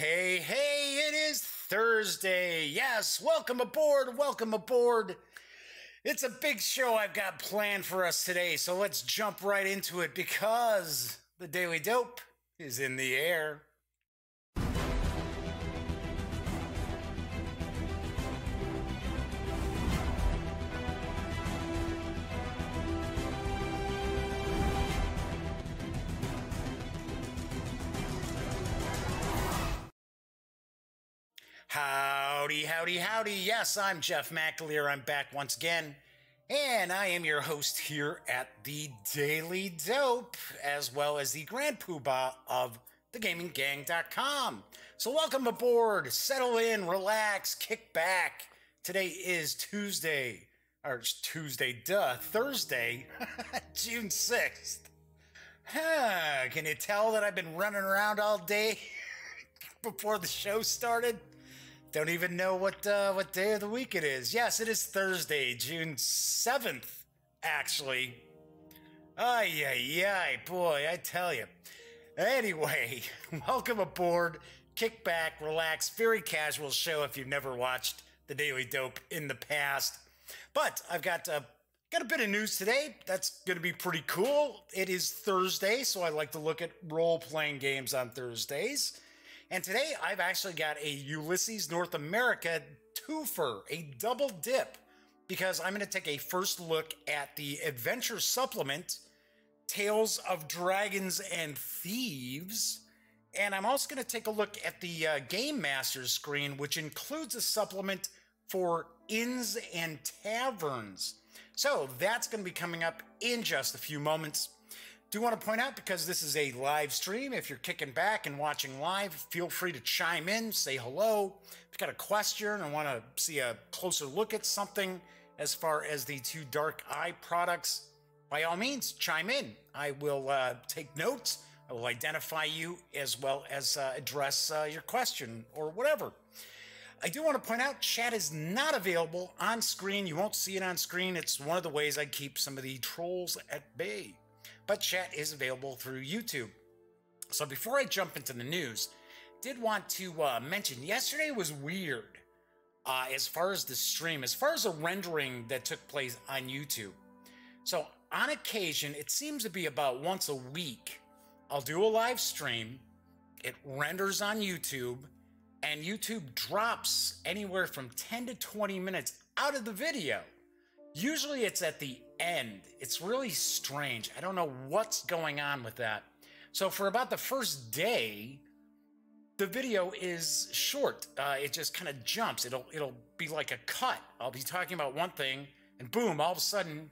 Hey, it is Thursday. Yes, welcome aboard, welcome aboard. It's a big show I've got planned for us today, so let's jump right into it because the Daily Dope is in the air. Howdy. Yes, I'm Jeff McAleer. I'm back once again, and I am your host here at the Daily Dope, as well as the Grand Poobah of thegaminggang.com. So welcome aboard, settle in, relax, kick back. Today is Thursday, June 6th. Can you tell that I've been running around all day before the show started? Don't even know what day of the week it is. Yes, it is Thursday, June 7th, actually. Ay, boy, I tell you. Anyway, welcome aboard. Kick back, relax, very casual show if you've never watched The Daily Dope in the past. But I've got a bit of news today. That's going to be pretty cool. It is Thursday, so I like to look at role-playing games on Thursdays. And today I've actually got a Ulisses North America twofer, a double dip, because I'm going to take a first look at the adventure supplement, Tales of Dragons and Thieves, and I'm also going to take a look at the Game Master's screen, which includes a supplement for Inns and Taverns. So that's going to be coming up in just a few moments. Do want to point out, because this is a live stream, if you're kicking back and watching live, feel free to chime in, say hello. If you've got a question or want to see a closer look at something as far as the two Dark Eye products, by all means, chime in. I will take notes. I will identify you as well as address your question or whatever. I do want to point out, chat is not available on screen. You won't see it on screen. It's one of the ways I keep some of the trolls at bay. But chat is available through YouTube. So before I jump into the news, did want to mention, yesterday was weird as far as the stream, as far as the rendering that took place on YouTube. So on occasion, it seems to be about once a week, I'll do a live stream, it renders on YouTube, and YouTube drops anywhere from 10 to 20 minutes out of the video. Usually it's at the end. It's really strange. I don't know what's going on with that. So for about the first day, the video is short. It just kind of jumps. It'll be like a cut. I'll be talking about one thing, and boom, all of a sudden,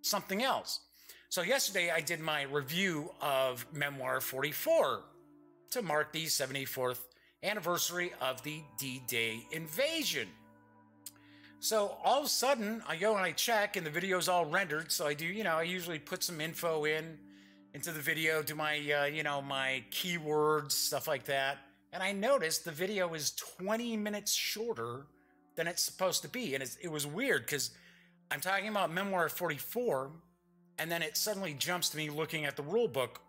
something else. So yesterday I did my review of Memoir 44 to mark the 74th anniversary of the D-Day invasion. So all of a sudden, I go and I check, and the video's all rendered. So I do, I usually put some info into the video, do my, my keywords, stuff like that. And I noticed the video is 20 minutes shorter than it's supposed to be. And it was weird because I'm talking about Memoir 44, and then it suddenly jumps to me looking at the rule book,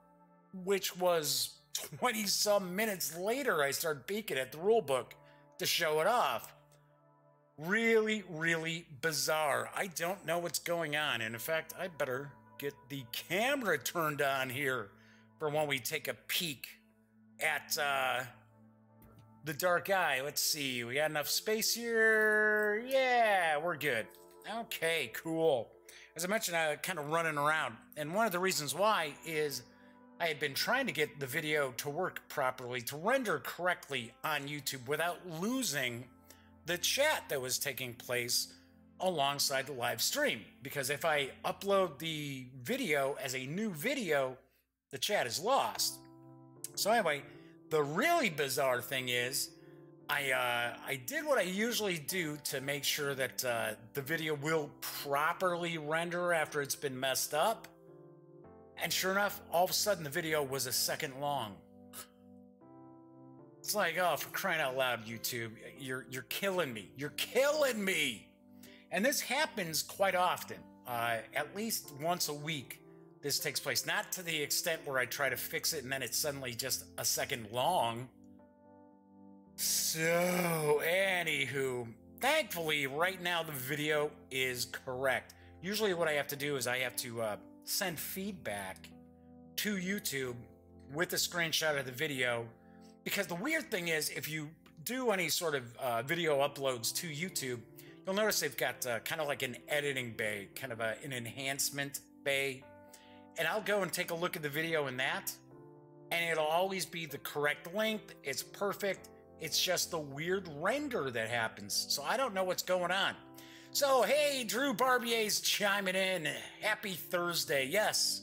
which was 20-some minutes later. I start peeking at the rule book to show it off. Really bizarre. I don't know what's going on. And in fact, I better get the camera turned on here for when we take a peek at the Dark Eye. Let's see. We got enough space here. Yeah, we're good. Okay, cool. As I mentioned, I kind of running around. And one of the reasons why is I had been trying to get the video to work properly, to render correctly on YouTube without losing the chat that was taking place alongside the live stream. Because if I upload the video as a new video, the chat is lost. So anyway, the really bizarre thing is I did what I usually do to make sure that the video will properly render after it's been messed up. And sure enough, all of a sudden the video was a second long. It's like, oh, for crying out loud, YouTube, you're killing me. You're killing me. And this happens quite often. At least once a week, this takes place. Not to the extent where I try to fix it and then it's suddenly just a second long. So, anywho, thankfully, right now the video is correct. Usually what I have to do is I have to send feedback to YouTube with a screenshot of the video, because the weird thing is, if you do any sort of video uploads to YouTube, you'll notice they've got kind of like an editing bay, kind of an enhancement bay, and I'll go and take a look at the video in that, and it'll always be the correct length, it's perfect. It's just the weird render that happens. So I don't know what's going on. So, hey, Drew Barbier's chiming in. Happy Thursday. Yes.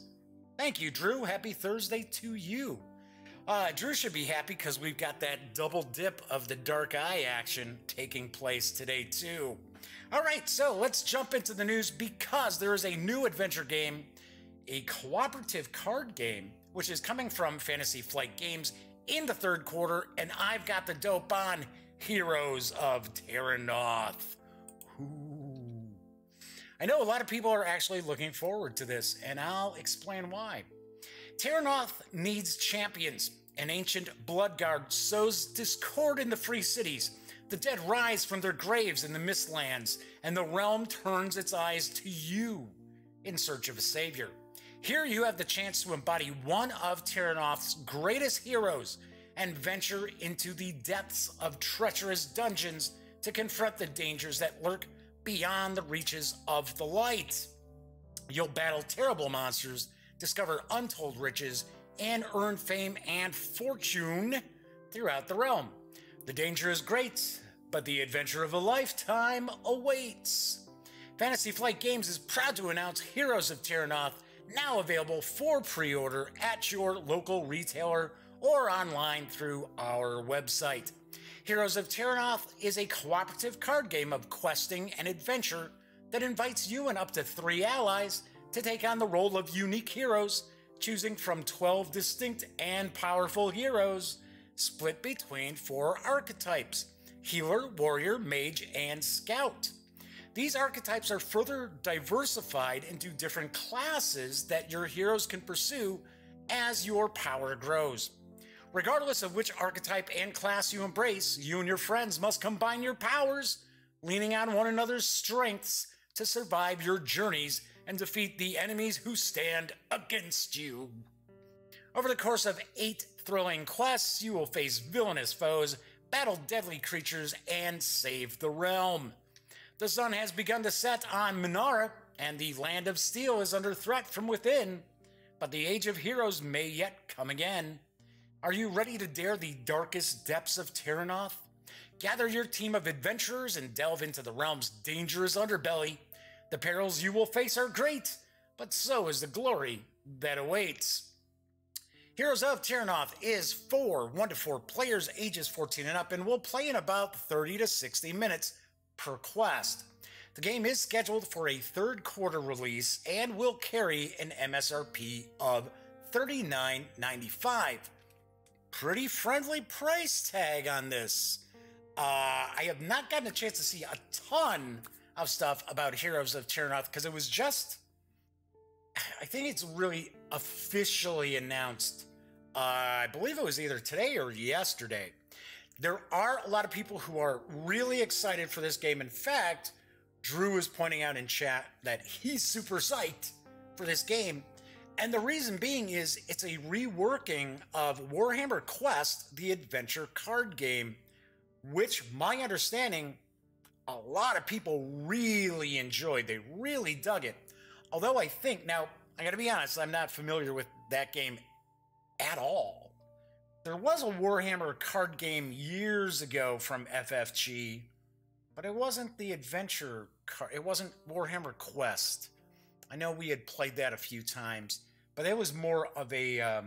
Thank you, Drew. Happy Thursday to you. Drew should be happy because we've got that double dip of the Dark Eye action taking place today, too. All right, so let's jump into the news because there is a new adventure game, a cooperative card game, which is coming from Fantasy Flight Games in the third quarter, and I've got the dope on Heroes of Terranoth. Ooh. I know a lot of people are actually looking forward to this, and I'll explain why. Terranoth needs champions. An ancient bloodguard sows discord in the free cities. The dead rise from their graves in the Mistlands, and the realm turns its eyes to you in search of a savior. Here you have the chance to embody one of Terranoth's greatest heroes and venture into the depths of treacherous dungeons to confront the dangers that lurk beyond the reaches of the light. You'll battle terrible monsters, discover untold riches, and earn fame and fortune throughout the realm. The danger is great, but the adventure of a lifetime awaits. Fantasy Flight Games is proud to announce Heroes of Terranoth, now available for pre-order at your local retailer or online through our website. Heroes of Terranoth is a cooperative card game of questing and adventure that invites you and up to 3 allies to take on the role of unique heroes, choosing from 12 distinct and powerful heroes split between 4 archetypes: healer, warrior, mage, and scout. These archetypes are further diversified into different classes that your heroes can pursue as your power grows. Regardless of which archetype and class you embrace, you and your friends must combine your powers, leaning on one another's strengths to survive your journeys and defeat the enemies who stand against you. Over the course of 8 thrilling quests, you will face villainous foes, battle deadly creatures, and save the realm. The sun has begun to set on Minara, and the Land of Steel is under threat from within, but the Age of Heroes may yet come again. Are you ready to dare the darkest depths of Terranoth? Gather your team of adventurers and delve into the realm's dangerous underbelly. The perils you will face are great, but so is the glory that awaits. Heroes of Terranoth is for 1 to 4 players ages 14 and up and will play in about 30 to 60 minutes per quest. The game is scheduled for a third quarter release and will carry an MSRP of $39.95. Pretty friendly price tag on this. I have not gotten a chance to see a ton of stuff about Heroes of Terranoth because it was just, I think it's really officially announced. I believe it was either today or yesterday. There are a lot of people who are really excited for this game. In fact, Drew is pointing out in chat that he's super psyched for this game. And the reason being is it's a reworking of Warhammer Quest, the adventure card game, which my understanding, a lot of people really enjoyed. They really dug it. Although I think, now, I gotta be honest, I'm not familiar with that game at all. There was a Warhammer card game years ago from FFG, but it wasn't the adventure card. It wasn't Warhammer Quest. I know we had played that a few times, but it was more of a, I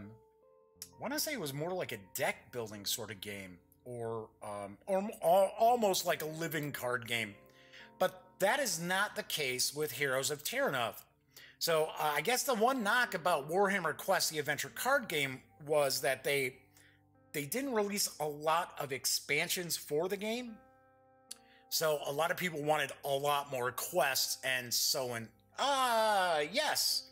want to say it was more like a deck building sort of game, or almost like a living card game. But that is not the case with Heroes of Terranoth. So I guess the one knock about Warhammer Quest, the adventure card game, was that they didn't release a lot of expansions for the game. So a lot of people wanted a lot more quests and so on. Yes.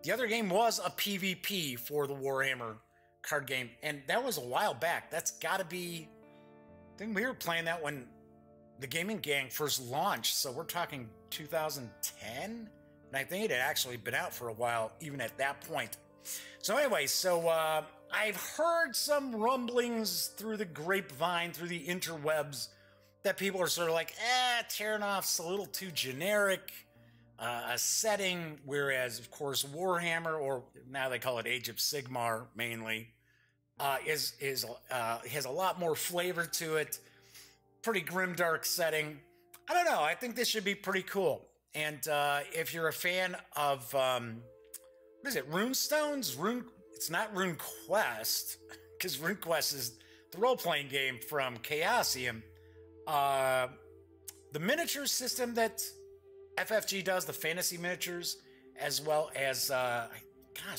The other game was a PvP for the Warhammer card game, and that was a while back. That's got to be, I think we were playing that when the Gaming Gang first launched, so we're talking 2010? And I think it had actually been out for a while, even at that point. So anyway, I've heard some rumblings through the grapevine, through the interwebs, that people are sort of like, Terranoff's a little too generic, a setting, whereas, of course, Warhammer, or now they call it Age of Sigmar mainly, has a lot more flavor to it. Pretty grimdark setting. I don't know. I think this should be pretty cool. And if you're a fan of, what is it, Runestones? It's not RuneQuest, because RuneQuest is the role-playing game from Chaosium. The miniature system that FFG does, the fantasy miniatures, as well as,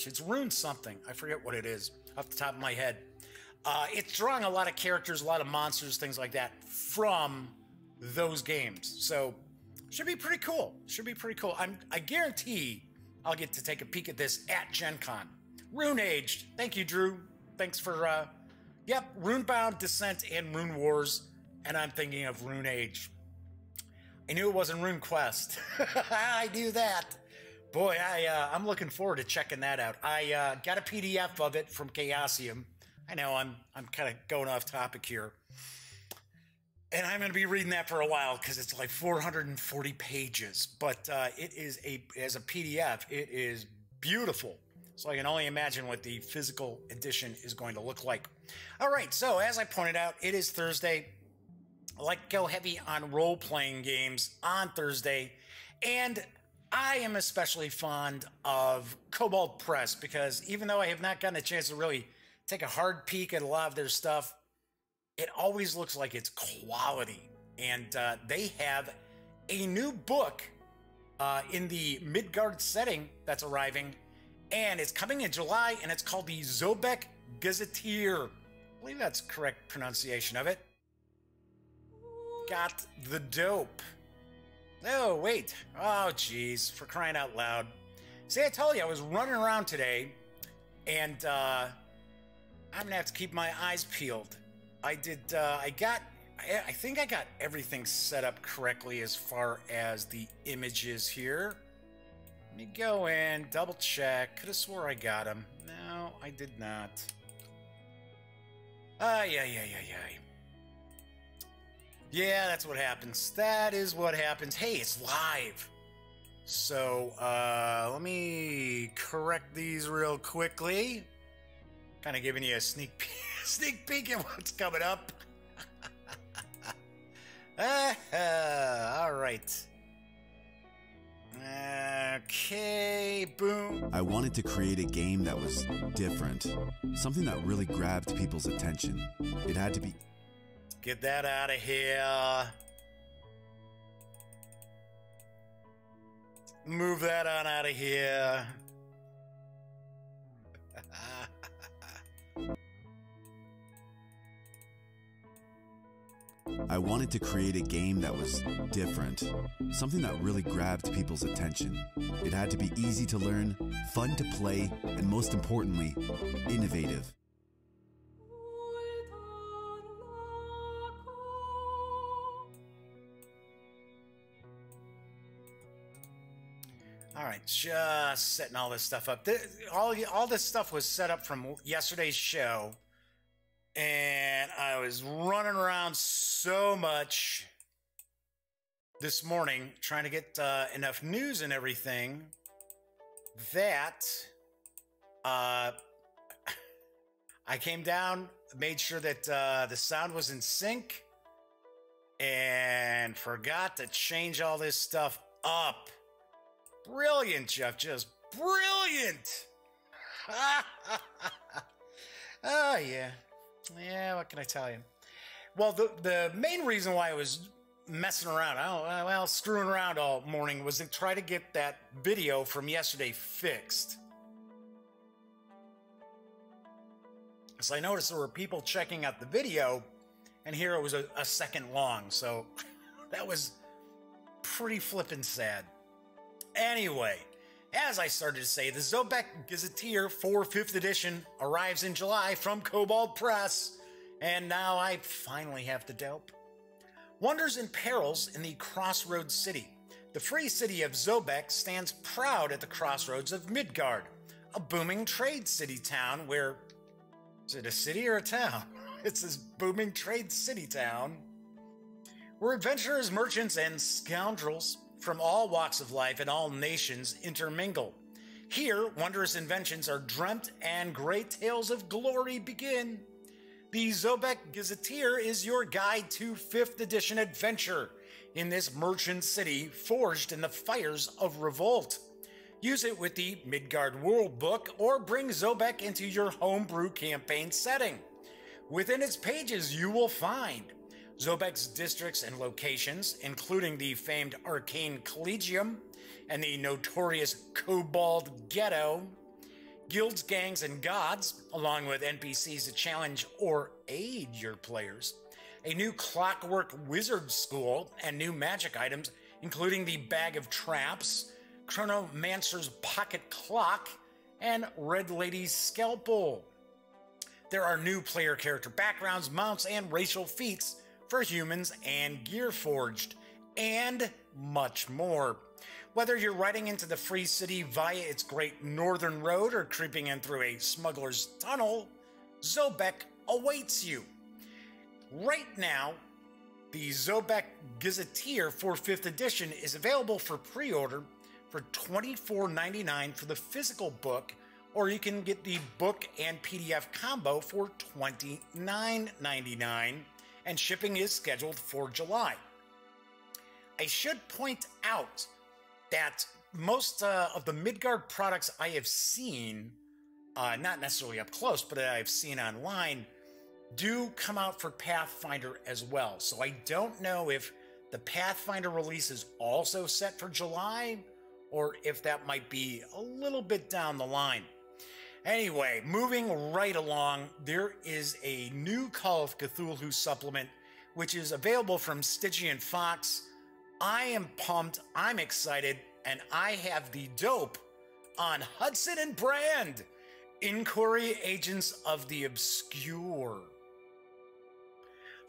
it's Rune something. I forget what it is off the top of my head. It's drawing a lot of characters, a lot of monsters, things like that from those games. So, should be pretty cool. Should be pretty cool. I guarantee I'll get to take a peek at this at Gen Con. Rune Aged. Thank you, Drew. Thanks for, Runebound, Descent, and Rune Wars. And I'm thinking of Rune Age. I knew it wasn't RuneQuest. I knew that. Boy, I'm looking forward to checking that out. I got a PDF of it from Chaosium. I know I'm kind of going off topic here. And I'm going to be reading that for a while because it's like 440 pages. But it is as a PDF, it is beautiful. So I can only imagine what the physical edition is going to look like. All right, so as I pointed out, it is Thursday. I like to go heavy on role-playing games on Thursday. And I am especially fond of Cobalt Press because even though I have not gotten a chance to really take a hard peek at a lot of their stuff, it always looks like it's quality. And they have a new book in the Midgard setting that's arriving, and it's coming in July, and it's called the Zobek Gazetteer. I believe that's the correct pronunciation of it. Got the dope. Oh, wait. Oh, geez. For crying out loud. See, I told you, I was running around today, and I'm going to have to keep my eyes peeled. I think I got everything set up correctly as far as the images here. Let me go in, double check. Could have swore I got them. No, I did not. Yeah, that's what happens. That is what happens. Hey, it's live. So, let me correct these real quickly. Kind of giving you a sneak peek at what's coming up. All right. Okay, boom. I wanted to create a game that was different. Something that really grabbed people's attention. It had to be... Get that out of here. Move that on out of here. I wanted to create a game that was different. Something that really grabbed people's attention. It had to be easy to learn, fun to play, and most importantly, innovative. All right, just setting all this stuff up. All this stuff was set up from yesterday's show, and I was running around so much this morning trying to get enough news and everything that I came down, made sure that the sound was in sync, and forgot to change all this stuff up. Brilliant, Jeff. Just brilliant. Oh, yeah. Yeah, what can I tell you? Well, the main reason why I was messing around, screwing around all morning was to try to get that video from yesterday fixed. So I noticed there were people checking out the video, and here it was a second long. So that was pretty flippin' sad. Anyway, as I started to say, the Zobek Gazetteer for 5th edition arrives in July from Cobalt Press. And now I finally have the dope. Wonders and perils in the Crossroads City. The free city of Zobek stands proud at the crossroads of Midgard, a booming trade city town where... Is it a city or a town? It's this booming trade city town where adventurers, merchants, and scoundrels from all walks of life and all nations intermingle. Here, wondrous inventions are dreamt and great tales of glory begin. The Zobek Gazetteer is your guide to 5th edition adventure in this merchant city forged in the fires of revolt. Use it with the Midgard World Book or bring Zobek into your homebrew campaign setting. Within its pages, you will find Zobek's districts and locations, including the famed Arcane Collegium and the notorious Kobold Ghetto, guilds, gangs, and gods, along with NPCs to challenge or aid your players, a new clockwork wizard school, and new magic items, including the Bag of Traps, Chronomancer's Pocket Clock, and Red Lady's Scalpel. There are new player character backgrounds, mounts, and racial feats for humans and Gearforged, and much more. Whether you're riding into the free city via its great northern road or creeping in through a smuggler's tunnel, Zobek awaits you. Right now, the Zobek Gazetteer for 5th edition is available for pre-order for $24.99 for the physical book, or you can get the book and PDF combo for $29.99, and shipping is scheduled for July. I should point out that most of the Midgard products I have seen, not necessarily up close, but I've seen online, do come out for Pathfinder as well. So I don't know if the Pathfinder release is also set for July, or if that might be a little bit down the line. Anyway, moving right along, there is a new Call of Cthulhu supplement, which is available from Stygian Fox. I am pumped, I'm excited, and I have the dope on Hudson and Brand, Inquiry Agents of the Obscure.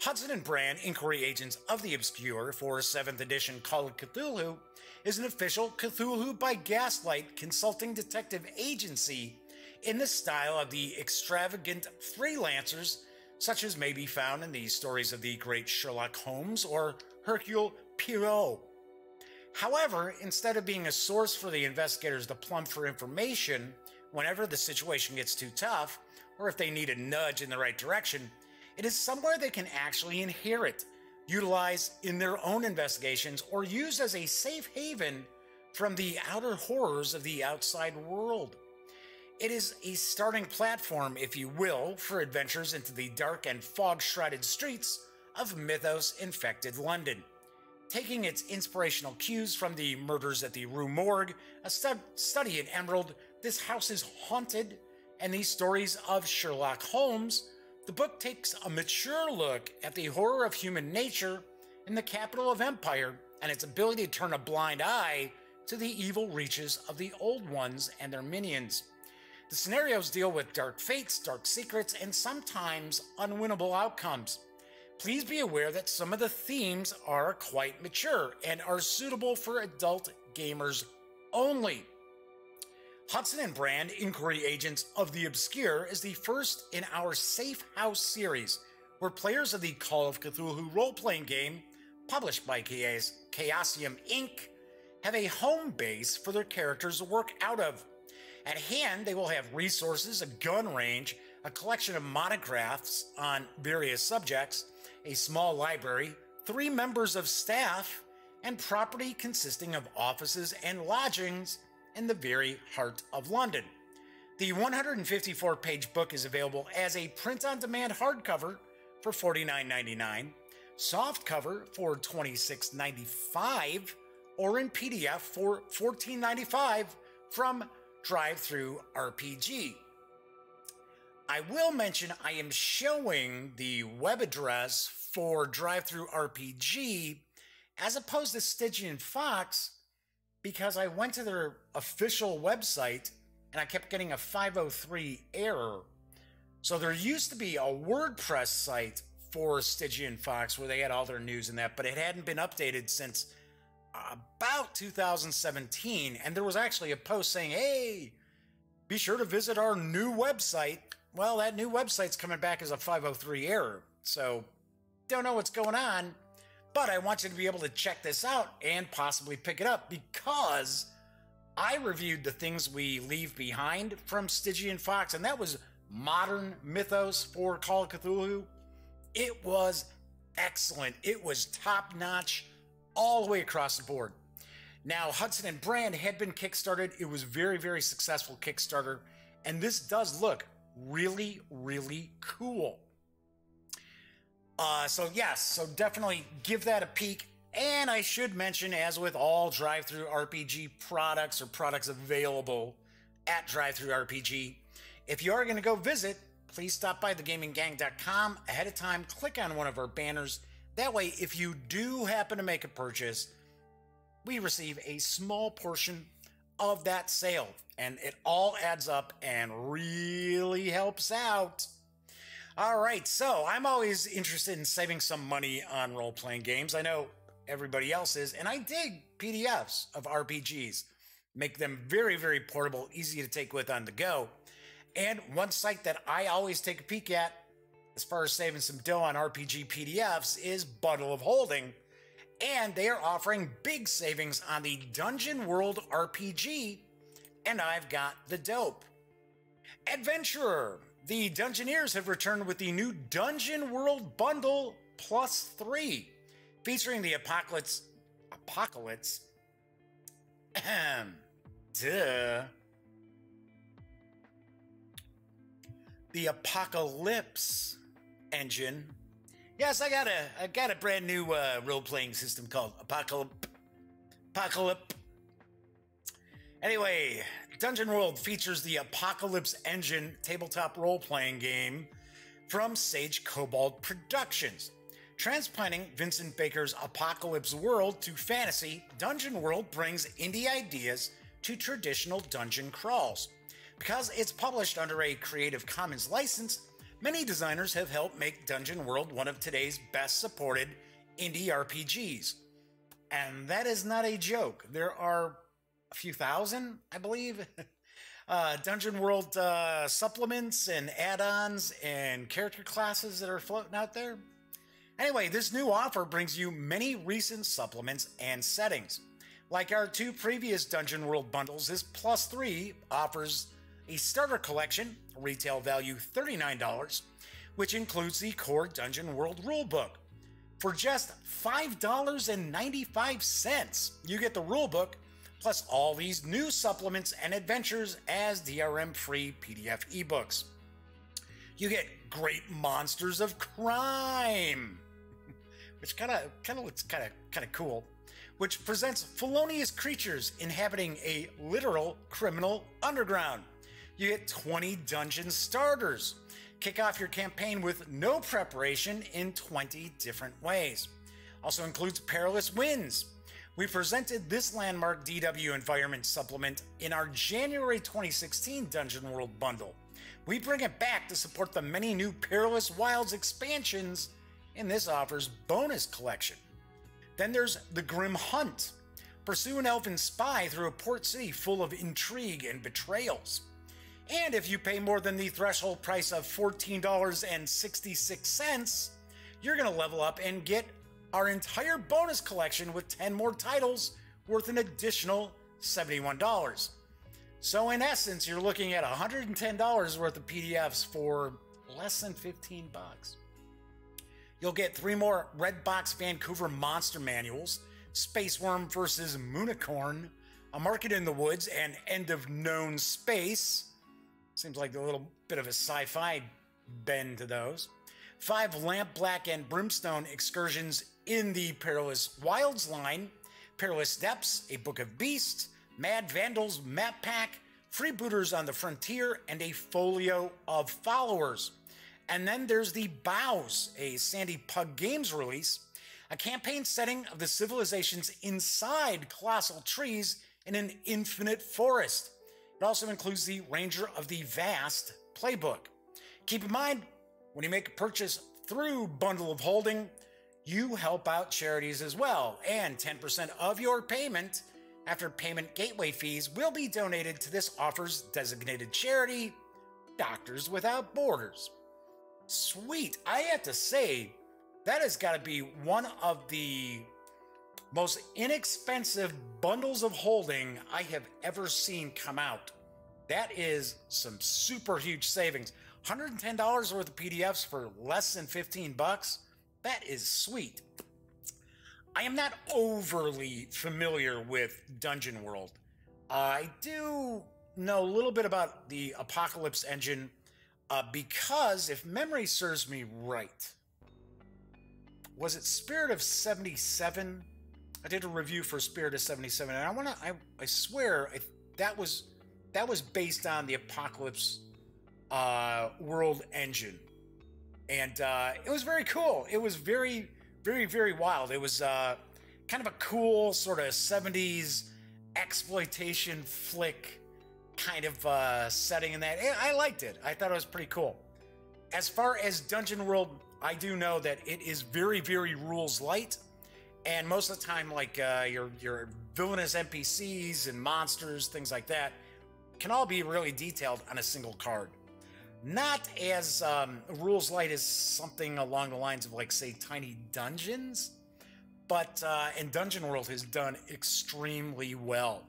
Hudson and Brand, Inquiry Agents of the Obscure for 7th edition Call of Cthulhu is an official Cthulhu by Gaslight consulting detective agency in the style of the extravagant freelancers such as may be found in the stories of the great Sherlock Holmes or Hercule Poirot. However, instead of being a source for the investigators to plumb for information whenever the situation gets too tough, or if they need a nudge in the right direction, it is somewhere they can actually inherit, utilize in their own investigations, or use as a safe haven from the outer horrors of the outside world. It is a starting platform, if you will, for adventures into the dark and fog-shrouded streets of mythos-infected London. Taking its inspirational cues from the murders at the Rue Morgue, a study in Emerald, This House is Haunted, and the stories of Sherlock Holmes, the book takes a mature look at the horror of human nature in the capital of Empire and its ability to turn a blind eye to the evil reaches of the Old Ones and their minions. The scenarios deal with dark fates, dark secrets, and sometimes unwinnable outcomes. Please be aware that some of the themes are quite mature and are suitable for adult gamers only. Hudson and Brand, Inquiry Agents of the Obscure is the first in our Safe House series, where players of the Call of Cthulhu role-playing game, published by Chaosium Inc., have a home base for their characters to work out of. At hand, they will have resources, a gun range, a collection of monographs on various subjects, a small library, 3 members of staff, and property consisting of offices and lodgings in the very heart of London. The 154-page book is available as a print-on-demand hardcover for $49.99, softcover for $26.95, or in PDF for $14.95 from Drive-Thru RPG. I will mention I am showing the web address for Drive-Thru RPG as opposed to Stygian Fox because I went to their official website and I kept getting a 503 error. So there used to be a WordPress site for Stygian Fox where they had all their news and that, but it hadn't been updated since about 2017. And there was actually a post saying, hey, be sure to visit our new website. Well, that new website's coming back as a 503 error. So don't know what's going on, but I want you to be able to check this out and possibly pick it up because I reviewed the things we leave behind from Stygian Fox, and that was modern mythos for Call of Cthulhu. It was excellent. It was top-notch all the way across the board. Now, Hudson and Brand had been Kickstarted. It was very, very successful Kickstarter, and this does look really, really cool. So definitely give that a peek. And I should mention, as with all drive-thru RPG products or products available at drive-thru RPG, if you are going to go visit, please stop by thegaminggang.com ahead of time. Click on one of our banners. That way, if you do happen to make a purchase, we receive a small portion of that sale. And it all adds up and really helps out. All right, so I'm always interested in saving some money on role-playing games. I know everybody else is, and I dig PDFs of RPGs. Make them very, very portable, easy to take with on the go. And one site that I always take a peek at, as far as saving some dough on RPG PDFs, is Bundle of Holding. And they are offering big savings on the Dungeon World RPG, and I've got the dope. Adventurer. The Dungeoneers have returned with the new Dungeon World Bundle +3, featuring the Apocalypse, the Apocalypse engine. Yes, I got a brand new role-playing system called Apocalypse. Anyway, Dungeon World features the Apocalypse Engine tabletop role-playing game from Sage Cobalt Productions. Transplanting Vincent Baker's Apocalypse world to fantasy, Dungeon World brings indie ideas to traditional dungeon crawls. Because it's published under a Creative Commons license, many designers have helped make Dungeon World one of today's best supported indie RPGs. And that is not a joke. There are a few thousand, I believe, Dungeon World supplements and add-ons and character classes that are floating out there. Anyway, this new offer brings you many recent supplements and settings. Like our two previous Dungeon World bundles, this +3 offers a starter collection, retail value $39, which includes the core Dungeon World rulebook. For just $5.95, you get the rulebook plus all these new supplements and adventures as DRM-free PDF ebooks. You get Great Monsters of Crime, which kind of looks kind of cool, which presents felonious creatures inhabiting a literal criminal underground. You get 20 dungeon starters. Kick off your campaign with no preparation in 20 different ways. Also includes Perilous Winds. We presented this landmark DW environment supplement in our January 2016 Dungeon World bundle. We bring it back to support the many new Perilous Wilds expansions in this offer's bonus collection. Then there's The Grim Hunt. Pursue an elven spy through a port city full of intrigue and betrayals. And if you pay more than the threshold price of $14.66, you're going to level up and get our entire bonus collection with 10 more titles worth an additional $71. So in essence, you're looking at $110 worth of PDFs for less than 15 bucks. You'll get 3 more Red Box Vancouver monster manuals, Space Worm vs. Moonicorn, A Market in the Woods, and End of Known Space. Seems like a little bit of a sci-fi bend to those. 5 Lamp Black and Brimstone excursions in the Perilous Wilds line, Perilous Depths, A Book of Beasts, Mad Vandals Map Pack, Freebooters on the Frontier, and a folio of followers. And then there's the Bows, a Sandy Pug Games release, a campaign setting of the civilizations inside colossal trees in an infinite forest. It also includes the Ranger of the Vast playbook. Keep in mind, when you make a purchase through Bundle of Holding, you help out charities as well, and 10% of your payment after payment gateway fees will be donated to this offer's designated charity, Doctors Without Borders. Sweet. I have to say, that has got to be one of the most inexpensive bundles of holding I have ever seen come out. That is some super huge savings. $110 worth of PDFs for less than 15 bucks. That is sweet. I am not overly familiar with Dungeon World. I do know a little bit about the Apocalypse engine because if memory serves me right, was it Spirit of 77? I did a review for Spirit of 77, and I swear that was based on the Apocalypse World engine, and it was very cool. It was very, very, very wild. It was kind of a cool sort of 70s exploitation flick kind of setting in that. I liked it. I thought it was pretty cool. As far as Dungeon World, I do know that it is very, very rules light, and most of the time, like your villainous NPCs and monsters, things like that, can all be really detailed on a single card. Not as rules light as something along the lines of, like, say, Tiny Dungeons, but and Dungeon World has done extremely well.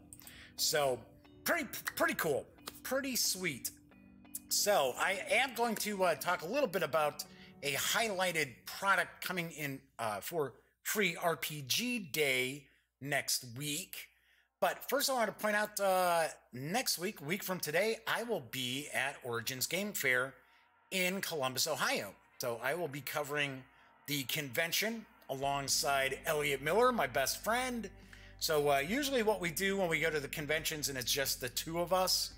So pretty cool, pretty sweet. So I am going to talk a little bit about a highlighted product coming in for Free RPG Day next week. But first I want to point out next week, week from today, I will be at Origins Game Fair in Columbus, Ohio. So I will be covering the convention alongside Elliot Miller, my best friend. So usually what we do when we go to the conventions and it's just the two of us,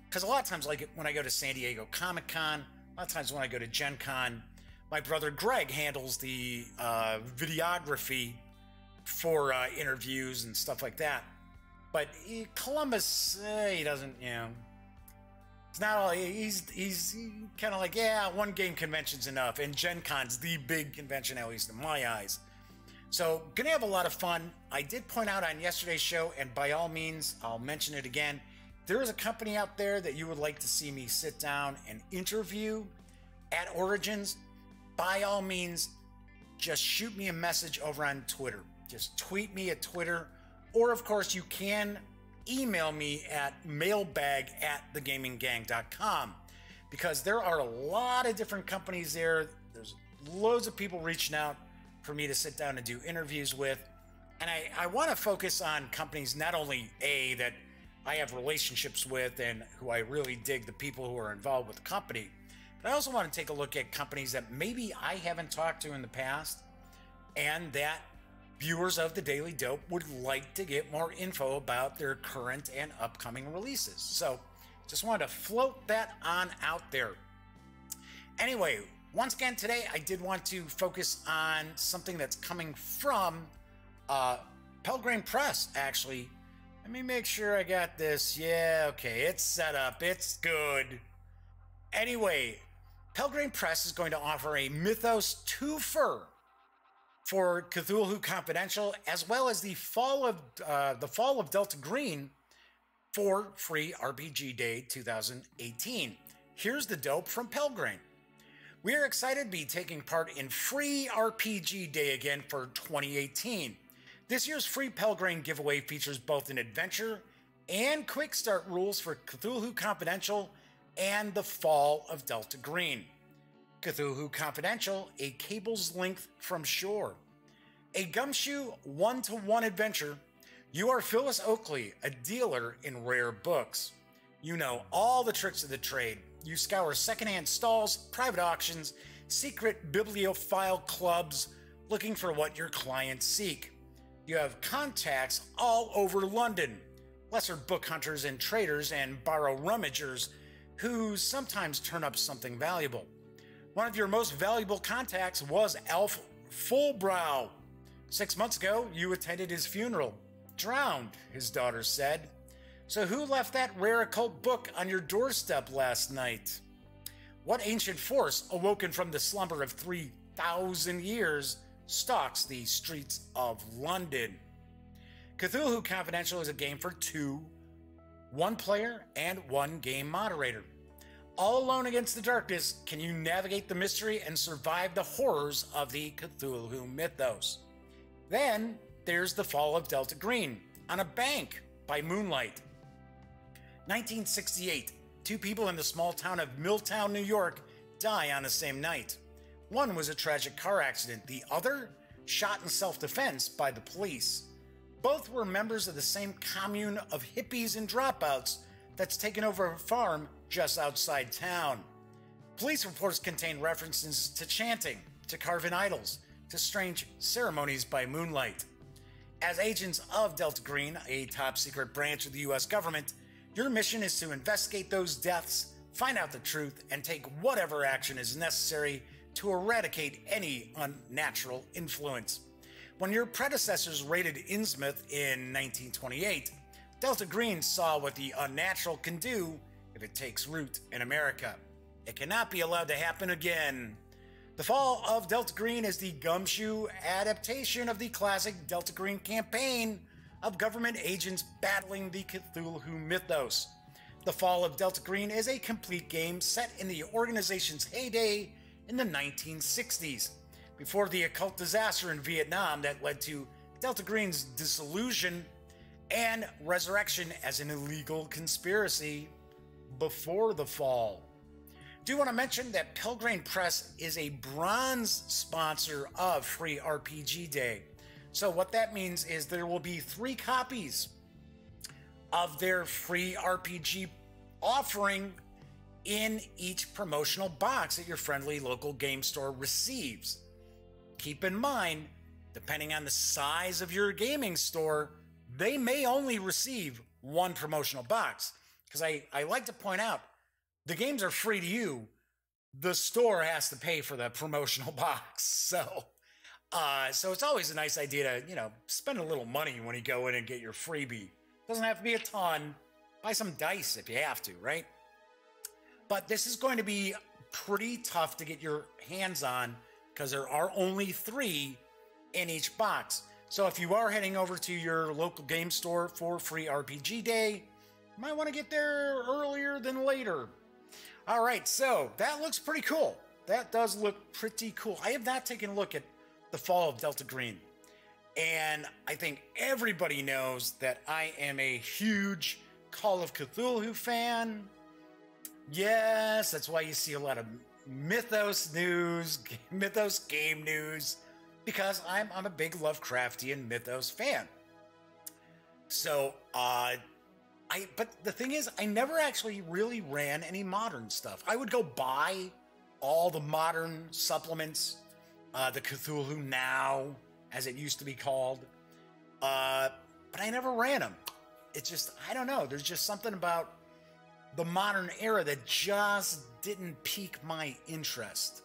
because a lot of times, like when I go to San Diego Comic-Con, a lot of times when I go to Gen Con, my brother Greg handles the videography for interviews and stuff like that. But Columbus, he doesn't, you know, it's not all, he's kind of like, yeah, one game convention's enough. And Gen Con's the big convention, at least in my eyes. So, gonna have a lot of fun. I did point out on yesterday's show, and by all means, I'll mention it again. There is a company out there that you would like to see me sit down and interview at Origins. By all means, just shoot me a message over on Twitter. Just tweet me at Twitter. Or, of course, you can email me at mailbag@thegaminggang.com, because there are a lot of different companies there. There's loads of people reaching out for me to sit down and do interviews with. And I want to focus on companies not only, A, that I have relationships with and who I really dig, the people who are involved with the company, but I also want to take a look at companies that maybe I haven't talked to in the past and that viewers of the Daily Dope would like to get more info about their current and upcoming releases. So just wanted to float that on out there. Anyway, once again today, I did want to focus on something that's coming from Pelgrane Press, actually. Let me make sure I got this. Yeah, okay, it's set up. It's good. Anyway, Pelgrane Press is going to offer a Mythos twofer for Cthulhu Confidential, as well as the Fall of Delta Green for Free RPG Day 2018. Here's the dope from Pelgrane. We are excited to be taking part in Free RPG Day again for 2018. This year's Free Pelgrane giveaway features both an adventure and quick start rules for Cthulhu Confidential and the Fall of Delta Green. Cthulhu Confidential, a cable's length from shore. A gumshoe one-to-one adventure. You are Phyllis Oakley, a dealer in rare books. You know all the tricks of the trade. You scour secondhand stalls, private auctions, secret bibliophile clubs, looking for what your clients seek. You have contacts all over London, lesser book hunters and traders and borrow rummagers who sometimes turn up something valuable. One of your most valuable contacts was Alf Fullbrow. 6 months ago, you attended his funeral. Drowned, his daughter said. So who left that rare occult book on your doorstep last night? What ancient force, awoken from the slumber of 3,000 years, stalks the streets of London? Cthulhu Confidential is a game for two, one player and one game moderator. All alone against the darkness, can you navigate the mystery and survive the horrors of the Cthulhu mythos? Then there's The Fall of Delta Green on a Bank by Moonlight. 1968, two people in the small town of Milltown, New York die on the same night. One was a tragic car accident, the other shot in self-defense by the police. Both were members of the same commune of hippies and dropouts that's taken over a farm just outside town. Police reports contain references to chanting, to carven idols, to strange ceremonies by moonlight. As agents of Delta Green, a top-secret branch of the U.S. government, your mission is to investigate those deaths, find out the truth, and take whatever action is necessary to eradicate any unnatural influence. When your predecessors raided Innsmouth in 1928, Delta Green saw what the unnatural can do if it takes root in America. It cannot be allowed to happen again. The Fall of Delta Green is the gumshoe adaptation of the classic Delta Green campaign of government agents battling the Cthulhu mythos. The Fall of Delta Green is a complete game set in the organization's heyday in the 1960s, before the occult disaster in Vietnam that led to Delta Green's dissolution and resurrection as an illegal conspiracy before the fall. Do want to mention that Pelgrane Press is a bronze sponsor of Free RPG Day. So what that means is there will be 3 copies of their free RPG offering in each promotional box that your friendly local game store receives. Keep in mind, depending on the size of your gaming store, they may only receive 1 promotional box. Because I like to point out, the games are free to you. The store has to pay for the promotional box. So it's always a nice idea to, spend a little money when you go in and get your freebie. Doesn't have to be a ton. Buy some dice if you have to, right? But this is going to be pretty tough to get your hands on because there are only 3 in each box. So if you are heading over to your local game store for Free RPG Day, you might want to get there earlier than later. All right, so that looks pretty cool. That does look pretty cool. I have not taken a look at The Fall of Delta Green. And I think everybody knows that I am a huge Call of Cthulhu fan. Yes, that's why you see a lot of Mythos news, Mythos game news, because I'm a big Lovecraftian Mythos fan. So, but the thing is, I never actually really ran any modern stuff. I would go buy all the modern supplements, the Cthulhu Now, as it used to be called, but I never ran them. It's just, I don't know, there's just something about the modern era that just didn't pique my interest.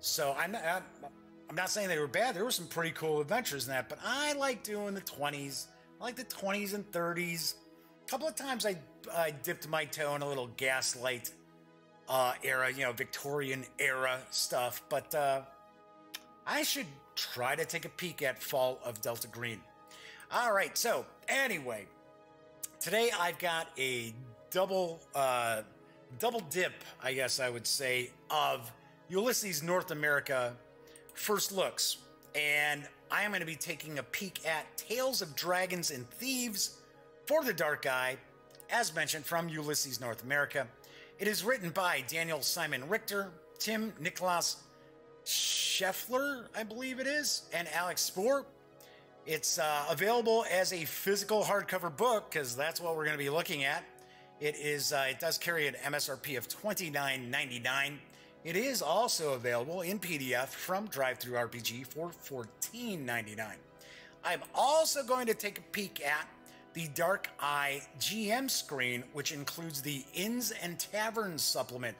So I'm not saying they were bad. There were some pretty cool adventures in that, but I like doing the 20s. I like the 20s and 30s. A couple of times I dipped my toe in a little Gaslight era, Victorian era stuff, but I should try to take a peek at Fall of Delta Green. All right, so anyway, today I've got a double dip, I guess I would say, of Ulisses North America first looks. And I am going to be taking a peek at Tales of Dragons and Thieves for the Dark Eye, as mentioned, from Ulisses North America. It is written by Daniel Simon Richter, Tim Nicholas Scheffler, I believe it is, and Alex Spohr. It's available as a physical hardcover book, because that's what we're going to be looking at. It does carry an MSRP of $29.99. It is also available in PDF from DriveThruRPG for $14.99. I'm also going to take a peek at the Dark Eye GM screen, which includes the Inns and Taverns supplement.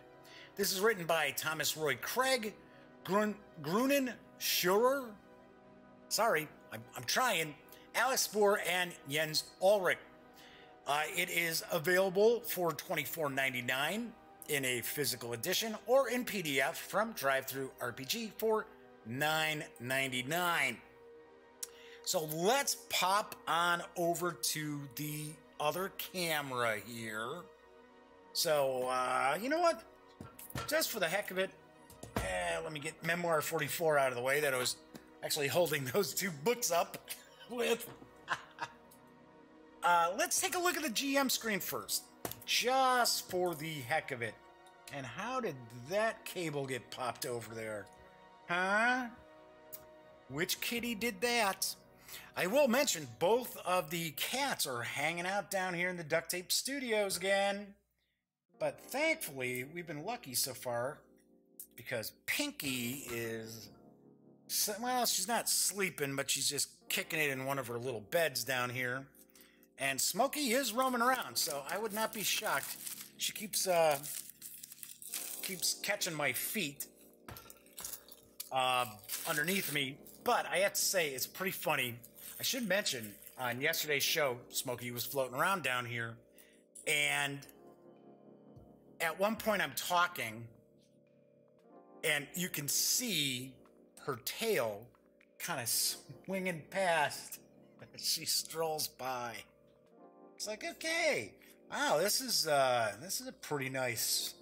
This is written by Thomas Roy Craig, Grunen Schurer, sorry, I'm trying, Alex Spohr, and Jens Ulrich. It is available for $24.99. in a physical edition or in PDF from Drive-Thru RPG for $9.99. So let's pop on over to the other camera here. So, you know what? Just for the heck of it, let me get Memoir 44 out of the way that I was actually holding those two books up with. Let's take a look at the GM screen first, just for the heck of it. And how did that cable get popped over there? Huh? Which kitty did that? I will mention both of the cats are hanging out down here in the Duct Tape Studios again. But thankfully, we've been lucky so far because Pinky is, well, she's not sleeping, but she's just kicking it in one of her little beds down here. And Smokey is roaming around, so I would not be shocked. She keeps catching my feet underneath me. But I have to say, it's pretty funny. I should mention, on yesterday's show, Smokey was floating around down here. And at one point I'm talking, and you can see her tail kind of swinging past as she strolls by. It's like, okay, wow, this is a pretty nice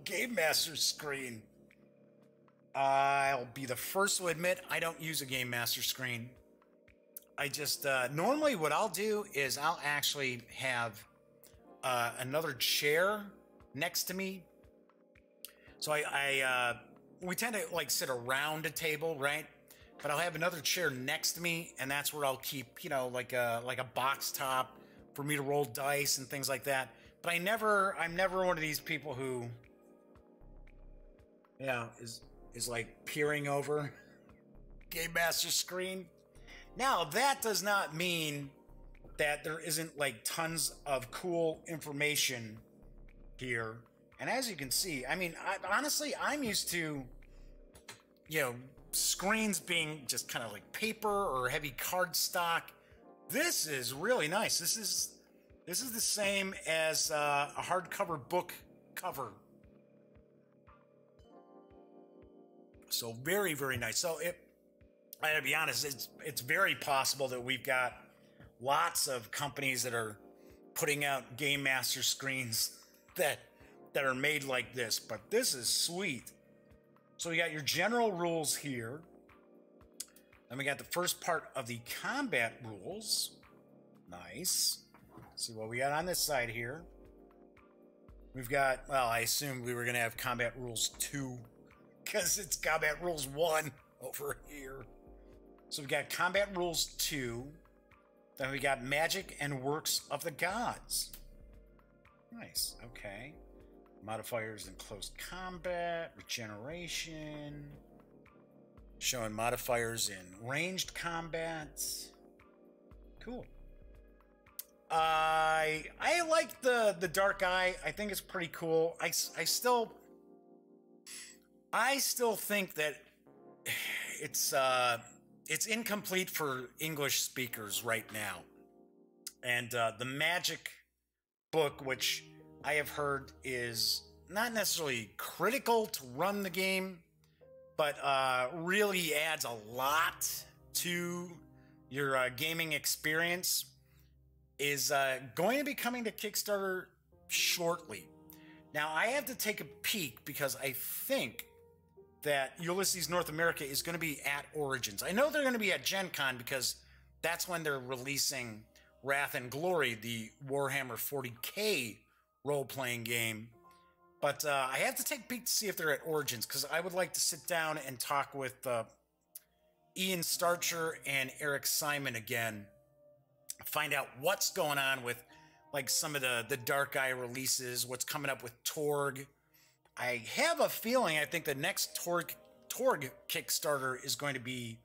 Game Master screen. I'll be the first to admit I don't use a Game Master screen. I just normally what I'll do is I'll actually have another chair next to me. So we tend to like sit around a table, right? But I'll have another chair next to me, and that's where I'll keep, you know, like a box top for me to roll dice and things like that. But I'm never one of these people who, yeah, is like peering over Game Master screen. Now, that does not mean that there isn't like tons of cool information here. And as you can see, I mean, honestly, I'm used to, you know, screens being just kind of like paper or heavy cardstock. This is really nice. This is the same as a hardcover book cover. So very, very nice. So I gotta be honest, it's very possible that we've got lots of companies that are putting out Game Master screens that are made like this, but this is sweet. So we got your general rules here. Then we got the first part of the combat rules. Nice. Let's see what we got on this side here. We've got, well, I assumed we were going to have combat rules 2 because it's combat rules 1 over here. So we got combat rules 2. Then we got magic and works of the gods. Nice. Okay. Modifiers in close combat, regeneration, showing modifiers in ranged combat. Cool. I like the dark eye. I think it's pretty cool. I still think that it's incomplete for English speakers right now. And the magic book, which I have heard is not necessarily critical to run the game, but really adds a lot to your gaming experience, is going to be coming to Kickstarter shortly. Now, I have to take a peek because I think that Ulisses North America is going to be at Origins. I know they're going to be at Gen Con because that's when they're releasing Wrath and Glory, the Warhammer 40K role-playing game. But I have to take a peek to see if they're at Origins, because I would like to sit down and talk with Ian Starcher and Eric Simon again, find out what's going on with like some of the Dark Eye releases, what's coming up with Torg. I have a feeling I think the next Torg Kickstarter is going to be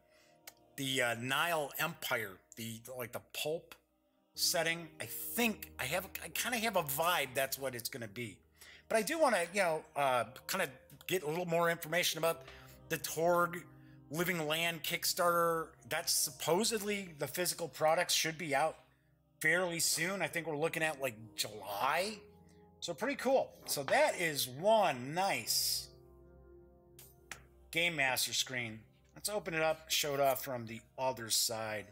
the Nile Empire, the pulp setting. I think I kind of have a vibe that's what it's going to be. But I do want to, kind of get a little more information about the Torg Living Land Kickstarter. That's supposedly the physical products should be out fairly soon. I think we're looking at like July So pretty cool. So that is one nice Game Master screen. Let's open it up, show it off from the other side.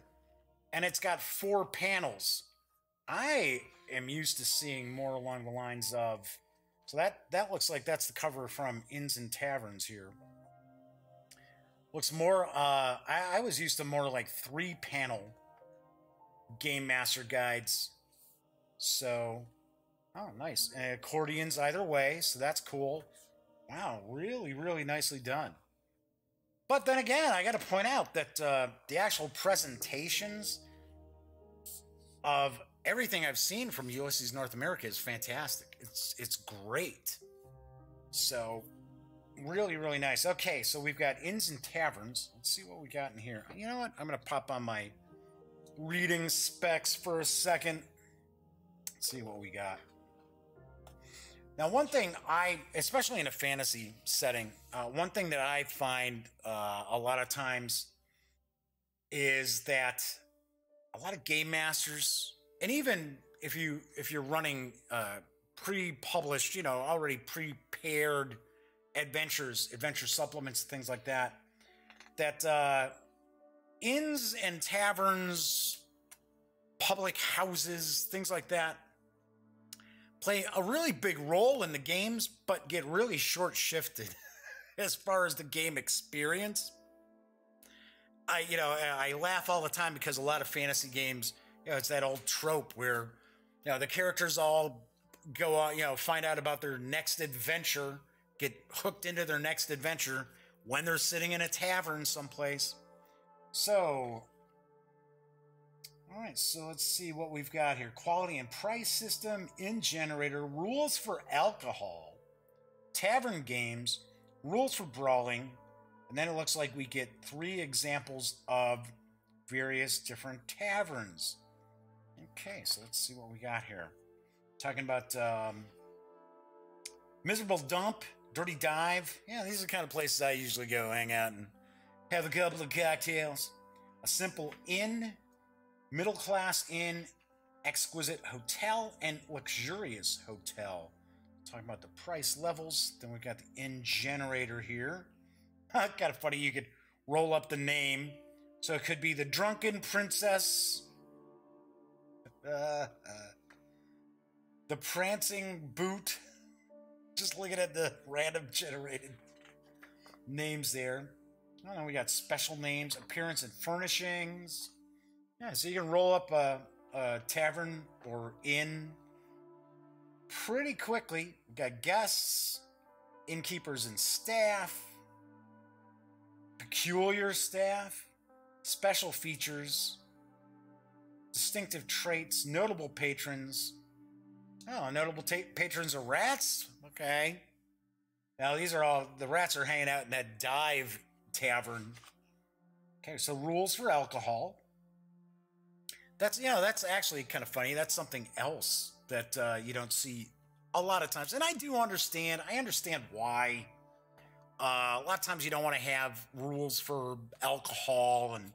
And it's got 4 panels. I am used to seeing more along the lines of... So that looks like that's the cover from Inns Taverns here. Looks more... I was used to more like 3-panel Game Master guides. So... Oh, nice. And accordions either way, so that's cool. Wow, really, really nicely done. But then again, I got to point out that the actual presentations of everything I've seen from Ulisses North America is fantastic. It's great. So, really, really nice. Okay, so we've got Inns and Taverns. Let's see what we got in here. You know what? I'm going to pop on my reading specs for a second. Let's see what we got. Now, one thing especially in a fantasy setting, one thing that I find a lot of times is that a lot of game masters, and even if you're running pre-published, already prepared adventure supplements, things like that, that inns and taverns, public houses, things like that, play a really big role in the games, but get really short-shifted as far as the game experience. I laugh all the time because a lot of fantasy games, it's that old trope where, the characters all go out, find out about their next adventure, get hooked into their next adventure when they're sitting in a tavern someplace. So... All right, so let's see what we've got here. Quality and price system, inn generator, rules for alcohol, tavern games, rules for brawling, and then it looks like we get 3 examples of various different taverns. Okay, so let's see what we got here. Talking about Miserable Dump, Dirty Dive. Yeah, these are the kind of places I usually go hang out and have a couple of cocktails. A Simple Inn, Middle Class Inn, Exquisite Hotel, and Luxurious Hotel. Talking about the price levels. Then we've got the Inn Generator here. Kind of funny, you could roll up the name. So it could be the Drunken Princess, the Prancing Boot. Just looking at the random generated names there. Oh, then we got special names, appearance and furnishings. Yeah, so you can roll up a tavern or inn pretty quickly. We've got guests, innkeepers and staff, peculiar staff, special features, distinctive traits, notable patrons. Oh, notable patrons are rats? Okay. Now these are all, the rats are hanging out in that dive tavern. Okay, so rules for alcohol. That's actually kind of funny. That's something else that you don't see a lot of times. And I understand why. A lot of times you don't want to have rules for alcohol and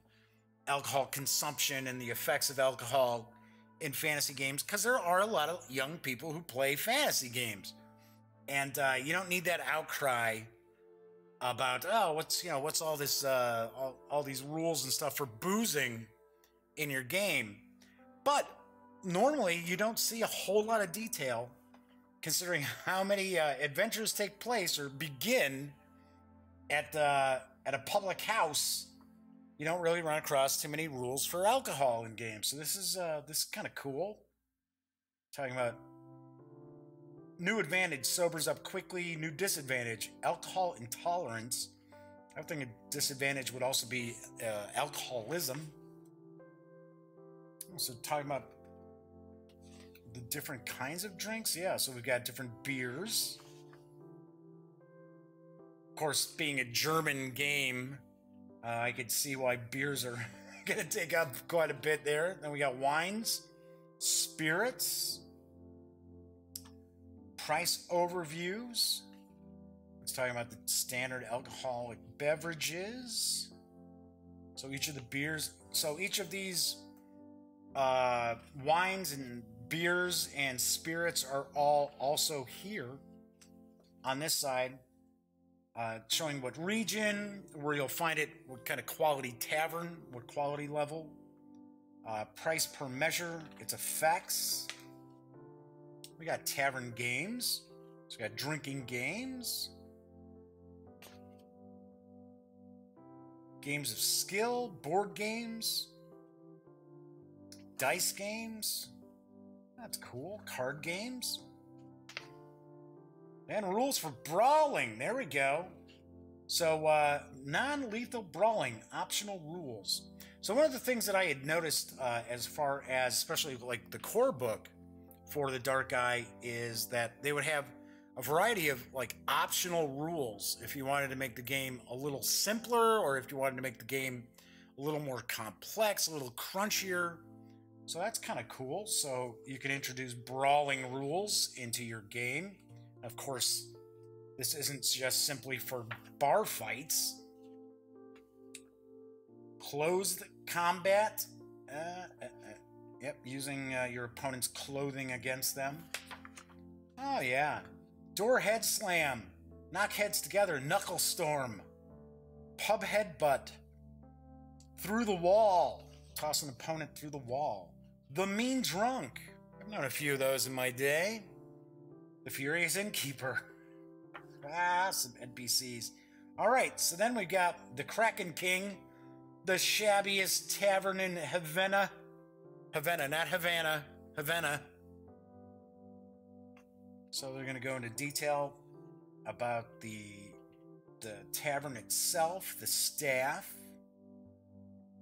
alcohol consumption and the effects of alcohol in fantasy games, because there are a lot of young people who play fantasy games. And you don't need that outcry about, what's all this, all these rules and stuff for boozing in your game. But normally you don't see a whole lot of detail, considering how many adventures take place or begin at a public house. You don't really run across too many rules for alcohol in games. So this is kind of cool. Talking about new advantage, sobers up quickly. New disadvantage, alcohol intolerance. I think a disadvantage would also be alcoholism. So talking about the different kinds of drinks. Yeah, so we've got different beers. Of course, being a German game, I could see why beers are going to take up quite a bit there. Then we got wines, spirits, price overviews. It's talking about the standard alcoholic beverages. So each of the beers, so each of these wines and beers and spirits are all also here on this side, showing what region, where you'll find it, what kind of quality tavern, what quality level, price per measure, its effects. We got tavern games. So we got drinking games, games of skill, board games, dice games. That's cool. Card games. And rules for brawling. There we go. So non-lethal brawling, optional rules. So one of the things that I had noticed as far as, especially like the core book for the Dark Eye, is that they would have a variety of like optional rules if you wanted to make the game a little simpler, or if you wanted to make the game a little more complex, a little crunchier. So that's kind of cool. So you can introduce brawling rules into your game. Of course, this isn't just simply for bar fights. Closed combat. Yep, using your opponent's clothing against them. Oh, yeah. Door head slam. Knock heads together. Knuckle storm. Pub headbutt. Through the wall. Toss an opponent through the wall. The mean drunk. I've known a few of those in my day. The furious innkeeper. Some NPCs. All right, so then we got the Kraken King, the shabbiest tavern in Havana. Havana, not Havana. Havana. So they're going to go into detail about the tavern itself, the staff.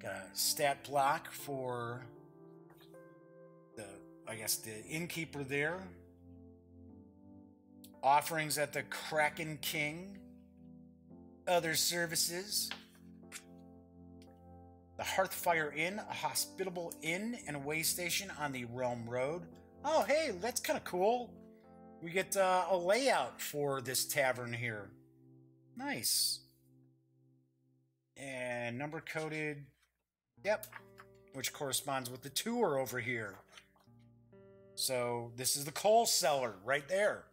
Got a stat block for the innkeeper there. Offerings at the Kraken King. Other services. The Hearthfire Inn, a hospitable inn and a way station on the Realm Road. Oh, hey, that's kind of cool. We get a layout for this tavern here. Nice. And number coded. Yep. Which corresponds with the tour over here. So this is the coal cellar right there.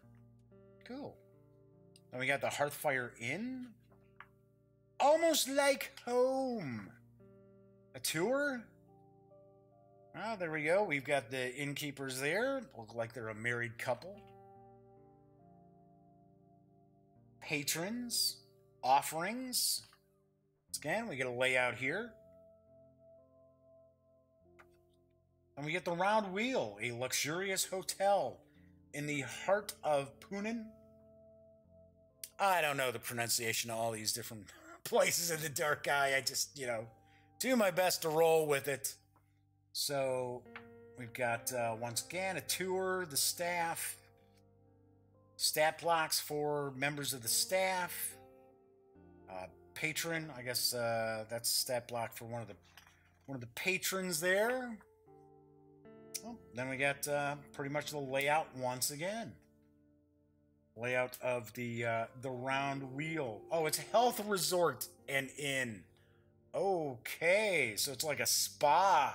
Cool. Then we got the Hearthfire Inn. Almost like home. A tour? Oh, there we go. We've got the innkeepers there. Look like they're a married couple. Patrons. Offerings. Again, we get a layout here. And we get the Round Wheel, a luxurious hotel in the heart of Punan. I don't know the pronunciation of all these different places in the Dark Eye. I just, do my best to roll with it. So we've got, once again, a tour, the staff, stat blocks for members of the staff, patron. I guess that's a stat block for one of the patrons there. Oh, then we got pretty much the layout once again. Layout of the Round Wheel. Oh, it's a health resort and inn. Okay, so it's like a spa.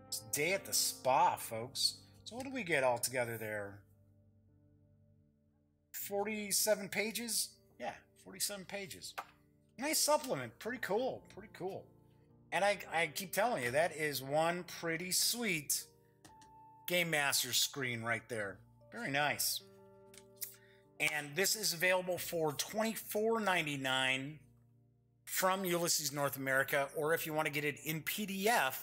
It's a day at the spa, folks. So what do we get all together there? 47 pages? Yeah, 47 pages. Nice supplement. Pretty cool. Pretty cool. And I keep telling you, that is one pretty sweet Game Master screen right there. Very nice. And this is available for $24.99 from Ulisses North America, or if you want to get it in PDF,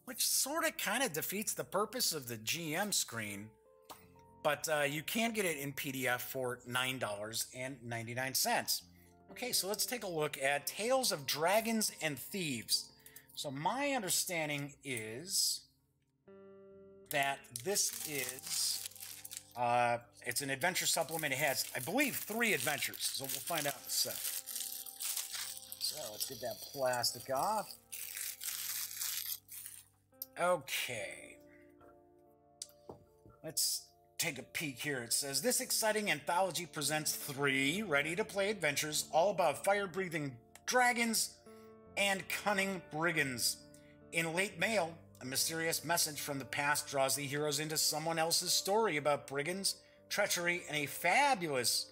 which sort of kind of defeats the purpose of the GM screen, but you can get it in PDF for $9.99. Okay, so let's take a look at Tales of Dragons and Thieves. So my understanding is that this is, it's an adventure supplement. It has, I believe, 3 adventures, so we'll find out in a sec. So let's get that plastic off. Okay. Let's take a peek here. It says, this exciting anthology presents 3 ready-to-play adventures all about fire-breathing dragons and cunning brigands. In late mail, A mysterious message from the past draws the heroes into someone else's story about brigands, treachery, and a fabulous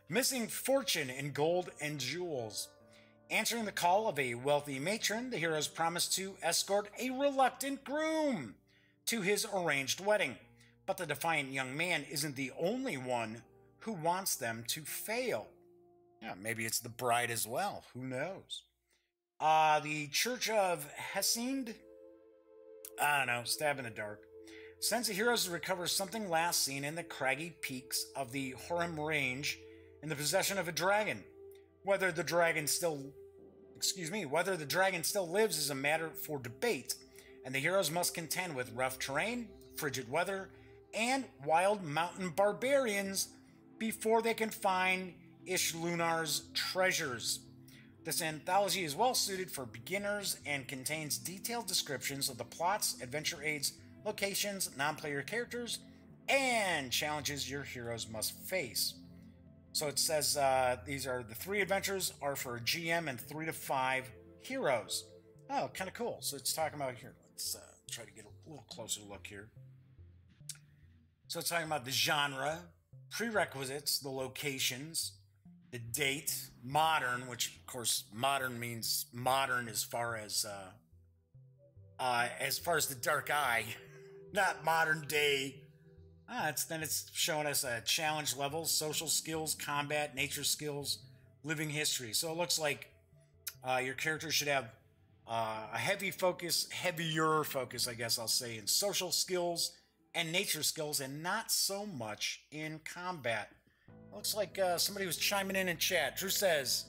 missing fortune in gold and jewels. Answering the call of a wealthy matron, the heroes promise to escort a reluctant groom to his arranged wedding. But the defiant young man isn't the only one who wants them to fail. Yeah, maybe it's the bride as well. Who knows? The Church of Hessind? I don't know, stab in the dark. Sends the heroes to recover something last seen in the craggy peaks of the Horim Range in the possession of a dragon. Whether the dragon still lives is a matter for debate, and the heroes must contend with rough terrain, frigid weather, and wild mountain barbarians before they can find Ishlunar's treasures. This anthology is well suited for beginners and contains detailed descriptions of the plots, adventure aids, locations, non-player characters, and challenges your heroes must face. So it says these are the 3 adventures are for GM and 3 to 5 heroes. Oh, kind of cool. So it's talking about here. Let's try to get a little closer look here. So it's talking about the genre, prerequisites, the locations, the date, modern, which of course modern means modern as far as the dark eye, not modern day. Then it's showing us challenge levels, social skills, combat, nature skills, living history. So it looks like your character should have a heavier focus, I guess I'll say, in social skills and nature skills, and not so much in combat. Looks like somebody was chiming in chat. Drew says,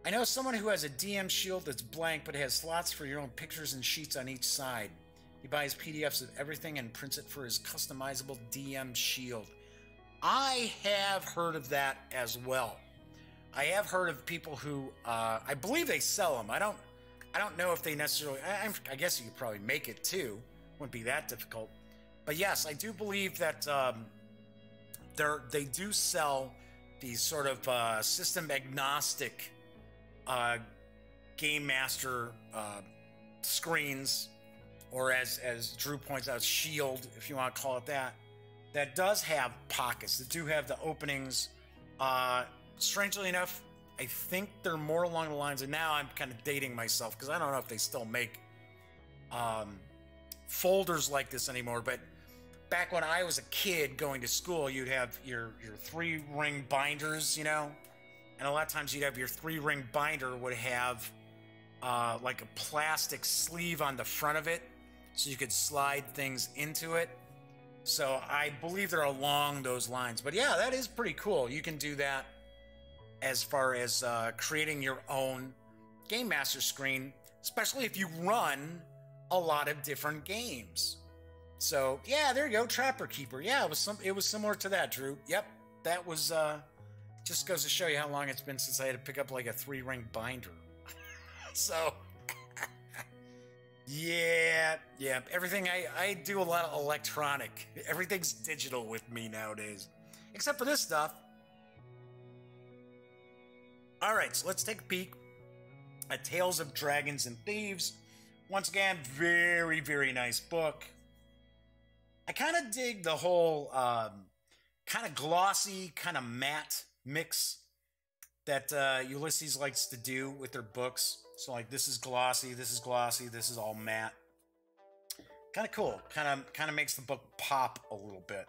I know someone who has a DM shield that's blank but has slots for your own pictures and sheets on each side. He buys PDFs of everything and prints it for his customizable DM shield. I have heard of that as well. I have heard of people who, I believe they sell them. I don't know if they necessarily, I guess you could probably make it too. Wouldn't be that difficult. But yes, I do believe that they do sell these sort of system agnostic game master screens, or as Drew points out, shield, if you want to call it that, that does have pockets, that do have the openings. Strangely enough, I think they're more along the lines, and now I'm kind of dating myself because I don't know if they still make folders like this anymore, but back when I was a kid going to school, you'd have your 3-ring binders, you know, and a lot of times you'd have your 3-ring binder would have like a plastic sleeve on the front of it, so you could slide things into it. So I believe they're along those lines. But yeah, that is pretty cool. You can do that as far as creating your own Game Master screen, especially if you run a lot of different games. So yeah, there you go, Trapper Keeper. Yeah, it was similar to that, Drew. Yep, that was just goes to show you how long it's been since I had to pick up like a 3-ring binder. So yeah, everything I do a lot of electronic. Everything's digital with me nowadays, except for this stuff. All right, so let's take a peek at Tales of Dragons and Thieves. Once again, very, very nice book. I kind of dig the whole kind of glossy, kind of matte mix that Ulysses likes to do with their books. So like this is glossy, this is all matte. Kind of cool. Kind of makes the book pop a little bit.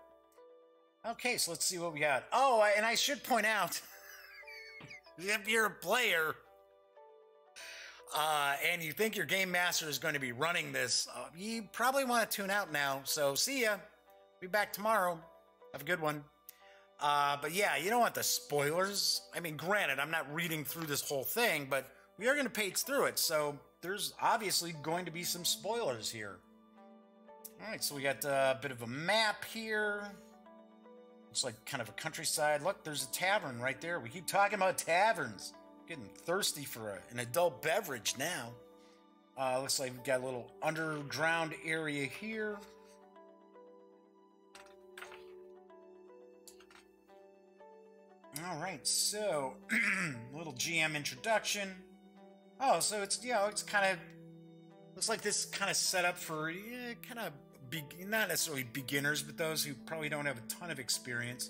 Okay, so let's see what we got. Oh, and I should point out, if you're a player and you think your game master is going to be running this, you probably want to tune out now. So see ya. Be back tomorrow. Have a good one. But yeah, you don't want the spoilers. I mean, granted, I'm not reading through this whole thing, but we are going to page through it. So there's obviously going to be some spoilers here. All right, so we got a bit of a map here. Looks like kind of a countryside. Look, there's a tavern right there. We keep talking about taverns. Getting thirsty for an adult beverage now. Looks like we've got a little underground area here. All right, so little GM introduction. Oh, so it's, you know, it's kind of Looks like this kind of set up for kind of not necessarily beginners, but those who probably don't have a ton of experience.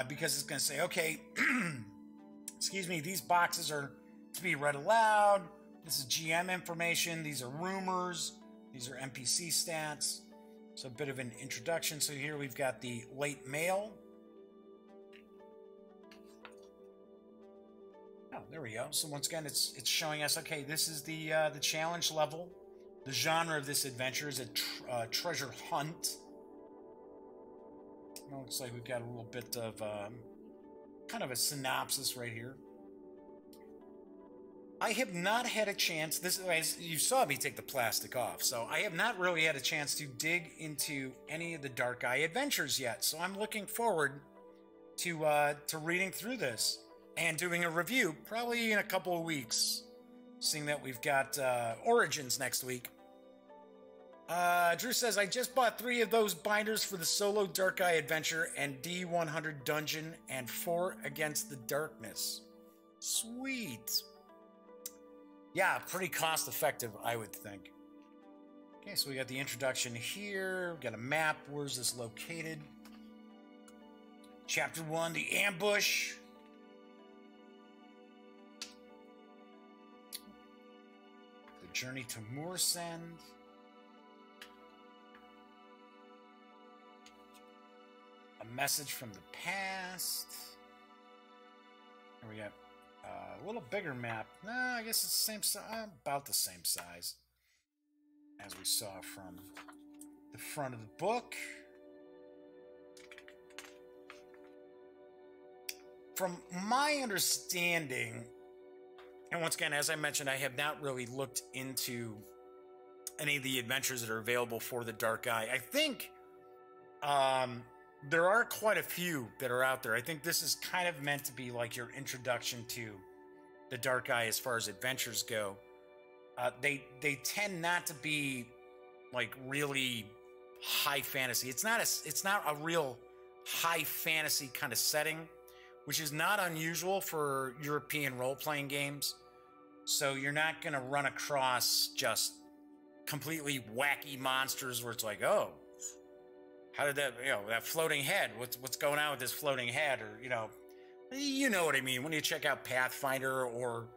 Because it's going to say, okay, excuse me, these boxes are to be read aloud. This is GM information. These are rumors. These are NPC stats. So a bit of an introduction. So here we've got the late mail. Oh, there we go. So once again, it's showing us, okay, this is the challenge level. The genre of this adventure is a treasure hunt. It looks like we've got a little bit of kind of a synopsis right here. I have not had a chance, as you saw me take the plastic off, so I have not really had a chance to dig into any of the Dark Eye adventures yet. So I'm looking forward to reading through this and doing a review probably in a couple of weeks, seeing that we've got Origins next week. Drew says, I just bought 3 of those binders for the solo Dark Eye adventure and D100 dungeon and 4 Against the Darkness. Sweet. Yeah, pretty cost effective, I would think. Okay, so we got the introduction here. We got a map. Where's this located? Chapter 1, the ambush. The journey to Moorsend. A message from the past. Here we got a little bigger map. No, I guess it's the same size, about the same size as we saw from the front of the book. From my understanding, and once again, as I mentioned, I have not really looked into any of the adventures that are available for the Dark Eye. I think there are quite a few that are out there. I think this is kind of meant to be like your introduction to the Dark Eye as far as adventures go. They tend not to be like really high fantasy. It's not a real high fantasy kind of setting, which is not unusual for European role-playing games. So you're not going to run across just completely wacky monsters where it's like, oh, how did that, that floating head, what's going on with this floating head? Or, you know what I mean. When you check out Pathfinder or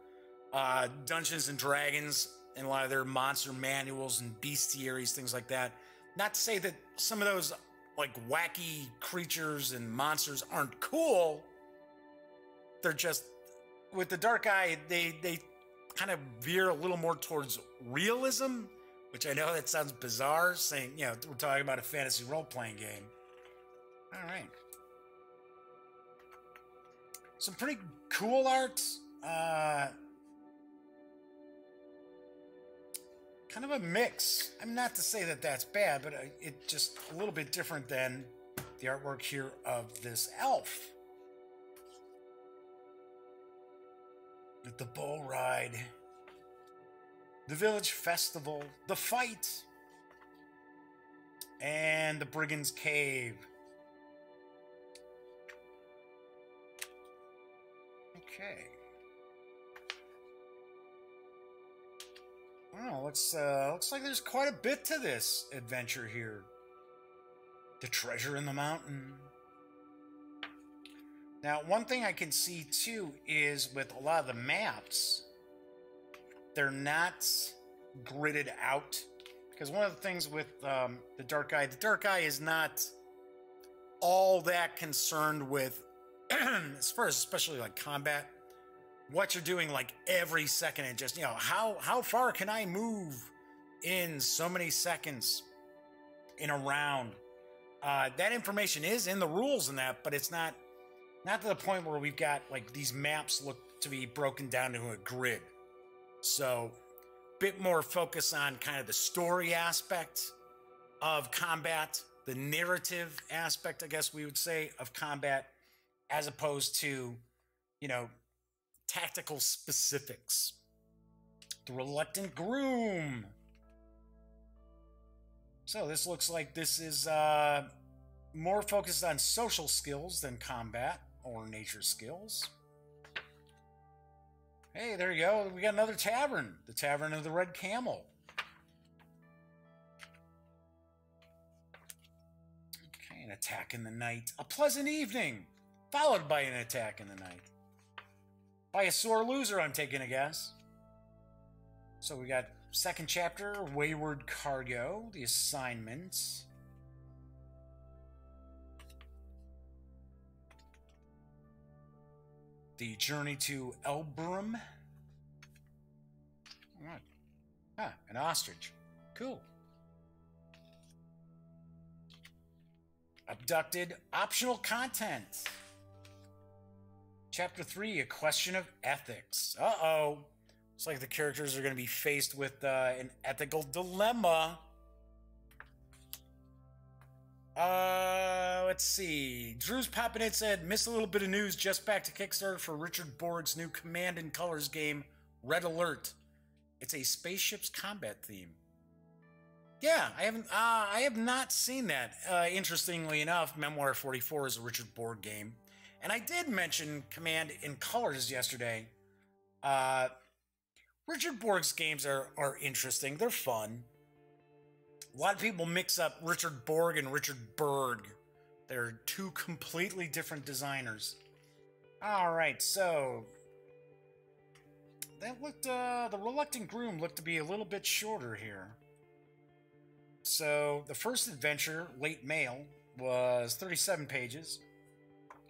Dungeons and Dragons and a lot of their monster manuals and bestiaries, things like that. Not to say that some of those like wacky creatures and monsters aren't cool. They're just, with the Dark Eye, they kind of veer a little more towards realism, which I know that sounds bizarre, saying, we're talking about a fantasy role-playing game. All right. Some pretty cool art. Kind of a mix. I'm not to say that that's bad, but it's just a little bit different than the artwork here of this elf. With the bull ride. The village festival, the fight, and the brigand's cave. Okay. Well, looks like there's quite a bit to this adventure here. The treasure in the mountain. Now, one thing I can see too is with a lot of the maps, they're not gridded out, because one of the things with the Dark Eye is not all that concerned with, as far as especially like combat, what you're doing like every second, and just how far can I move in so many seconds in a round. That information is in the rules and that, but it's not to the point where we've got like these maps look to be broken down to a grid. So, bit more focus on kind of the story aspect of combat, the narrative aspect, I guess we would say, of combat, as opposed to, tactical specifics. The Reluctant Groom. So this looks like this is more focused on social skills than combat or nature skills. Hey, there you go. We got another tavern. The Tavern of the Red Camel. An attack in the night. A pleasant evening, followed by an attack in the night. By a sore loser, I'm taking a guess. So we got second chapter, Wayward Cargo, the assignments. The journey to Elbrum. What? Ah, an ostrich. Cool. Abducted, optional content. Chapter 3, A Question of Ethics. Uh-oh. Looks like the characters are going to be faced with an ethical dilemma. Let's see. Drew's popping in said, missed a little bit of news, just back to Kickstarter for Richard Borg's new Command and Colors game, Red Alert. It's a spaceship's combat theme. Yeah, I have not seen that. Interestingly enough, Memoir 44 is a Richard Borg game. And I did mention Command in Colors yesterday. Richard Borg's games are interesting. They're fun. A lot of people mix up Richard Borg and Richard Berg. They're two completely different designers. All right, so that looked, the Reluctant Groom looked to be a little bit shorter here. So the first adventure, Late Mail, was 37 pages.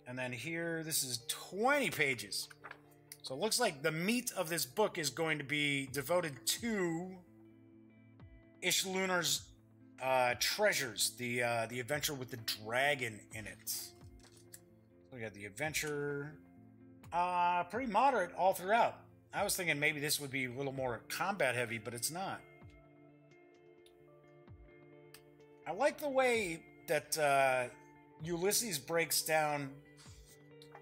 And then here, this is 20 pages. So it looks like the meat of this book is going to be devoted to Ishlunar's Treasures, the adventure with the dragon in it. We got the adventure, pretty moderate all throughout. I was thinking maybe this would be a little more combat heavy, but it's not. I like the way that Ulysses breaks down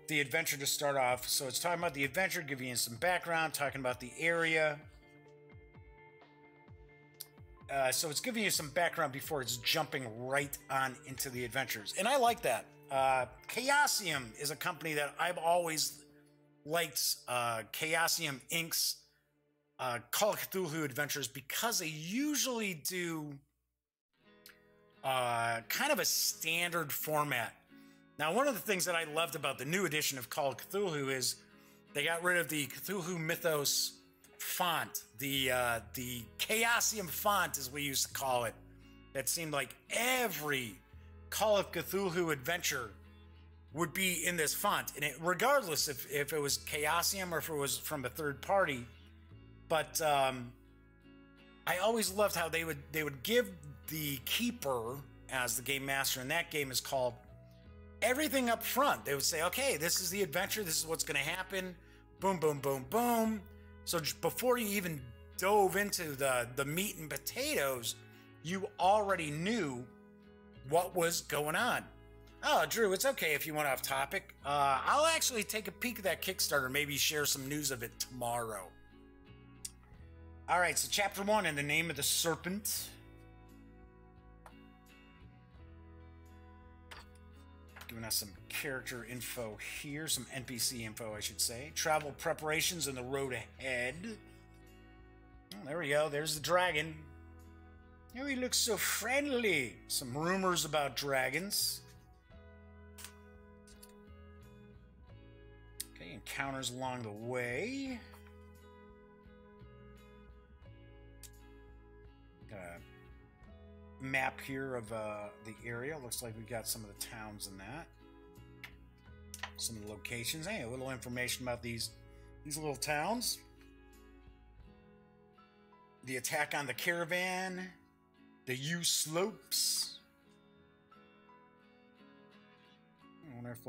the adventure to start off. So it's talking about the adventure, giving you some background, talking about the area. So it's giving you some background before it's jumping right on into the adventures. And I like that. Chaosium is a company that I've always liked. Chaosium Inc.'s Call of Cthulhu adventures, because they usually do kind of a standard format. Now, one of the things that I loved about the new edition of Call of Cthulhu is they got rid of the Cthulhu Mythos font, the Chaosium font, as we used to call it. That seemed like every Call of Cthulhu adventure would be in this font, and regardless if it was Chaosium or if it was from a third party. But I always loved how they would give the keeper, as the game master in that game is called, everything up front. They would say, okay, this is the adventure, this is what's going to happen, boom, boom, boom, boom. So just before you even dove into the meat and potatoes, you already knew what was going on. Oh, Drew, it's okay if you went off topic. I'll actually take a peek at that Kickstarter, maybe share some news of it tomorrow. All right, so Chapter 1, In the Name of the Serpent. Giving us some character info here, some NPC info, I should say. Travel preparations and the road ahead. Oh, there we go. There's the dragon. Oh, he looks so friendly. Some rumors about dragons. Okay, encounters along the way. Got a map here of the area. Looks like we got some of the towns in that. Some of the locations. Hey, a little information about these little towns. The attack on the caravan. The U slopes. I wonder if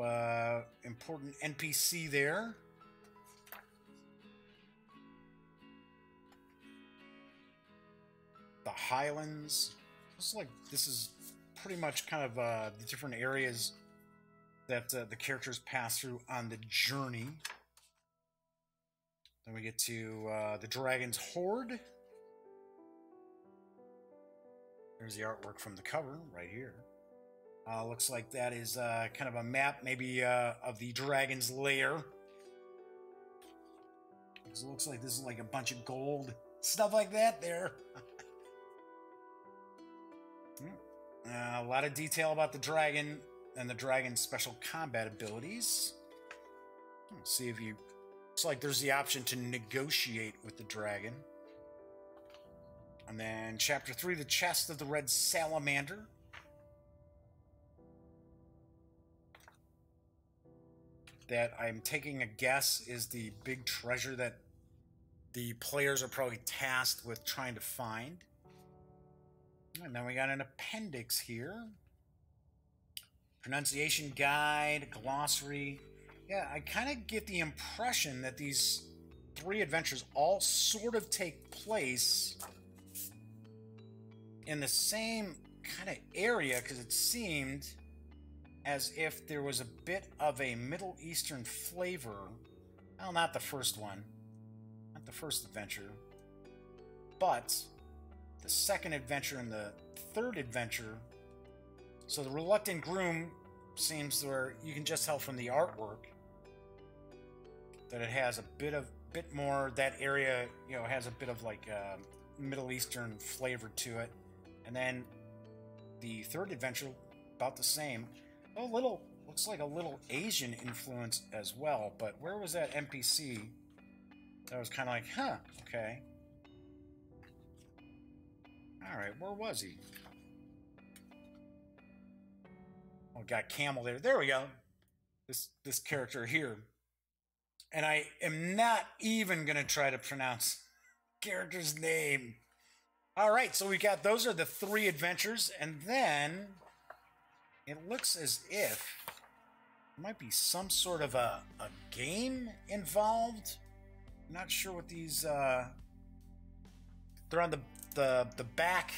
important NPC there. The Highlands. Looks like this is pretty much kind of the different areas that the characters pass through on the journey. Then we get to the Dragon's Hoard. There's the artwork from the cover right here. Looks like that is kind of a map, maybe of the Dragon's Lair. It looks like this is like a bunch of gold, stuff like that there. A lot of detail about the dragon and the dragon's special combat abilities. Let's see if you... Looks like there's the option to negotiate with the dragon. And then Chapter 3, the Chest of the Red Salamander. That I'm taking a guess is the big treasure that the players are probably tasked with trying to find. And then we got an appendix here. Pronunciation guide, glossary. Yeah, I kind of get the impression that these 3 adventures all sort of take place in the same kind of area, because it seemed as if there was a bit of a Middle Eastern flavor. Well, not the first one. Not the first adventure. But the second adventure and the third adventure. So the Reluctant Groom seems where you can just tell from the artwork that it has a bit more, that area, you know, has a bit of like Middle Eastern flavor to it. And then the third adventure, about the same. A little, looks like a little Asian influence as well, but where was that NPC? That was kind of like, huh, okay. Alright, where was he? Oh, got Camel there. There we go. This character here. And I am not even going to try to pronounce character's name. Alright, so we got, those are the 3 adventures, and then it looks as if there might be some sort of a game involved. I'm not sure what these, they're on the back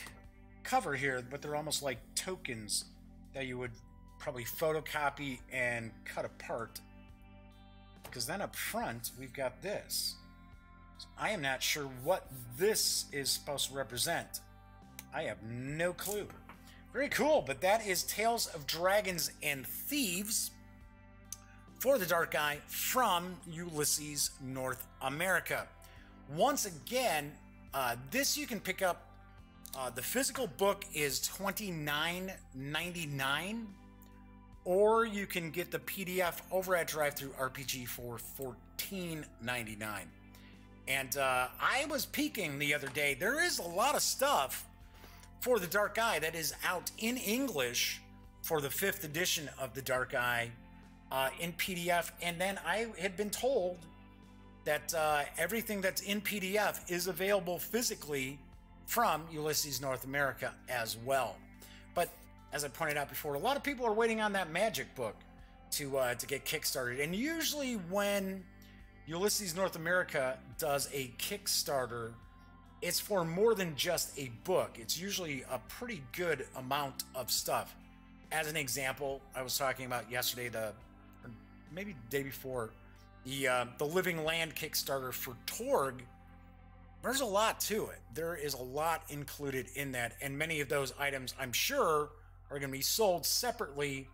cover here, but they're almost like tokens that you would probably photocopy and cut apart. Because then up front, we've got this. So I am not sure what this is supposed to represent. I have no clue. Very cool, but that is Tales of Dragons and Thieves for the Dark Eye from Ulisses North America. Once again, this you can pick up. The physical book is $29.99, or you can get the PDF over at Drive-Thru RPG for $14.99. And I was peeking the other day. There is a lot of stuff for the Dark Eye that is out in English for the 5th edition of the Dark Eye in PDF. And then I had been told that everything that's in PDF is available physically from Ulisses North America as well. But as I pointed out before, a lot of people are waiting on that magic book to get kickstarted. And usually when Ulisses North America does a Kickstarter, it's for more than just a book. It's usually a pretty good amount of stuff. As an example, I was talking about yesterday, or maybe the day before, the Living Land Kickstarter for Torg. There's a lot to it. There is a lot included in that, and many of those items, I'm sure, are going to be sold separately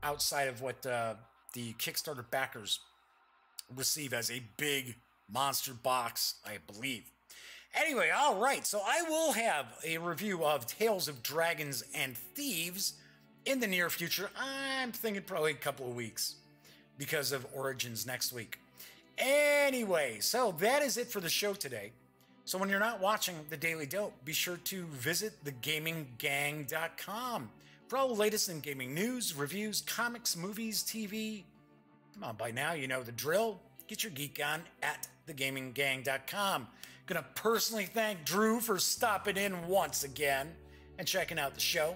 outside of what the Kickstarter backers receive as a big monster box, I believe. Anyway, all right, so I will have a review of Tales of Dragons and Thieves in the near future. I'm thinking probably a couple of weeks because of Origins next week. Anyway, so that is it for the show today. So when you're not watching The Daily Dope, be sure to visit thegaminggang.com for all the latest in gaming news, reviews, comics, movies, TV. Come on, by now you know the drill. Get your geek on at thegaminggang.com. Gonna personally thank Drew for stopping in once again and checking out the show.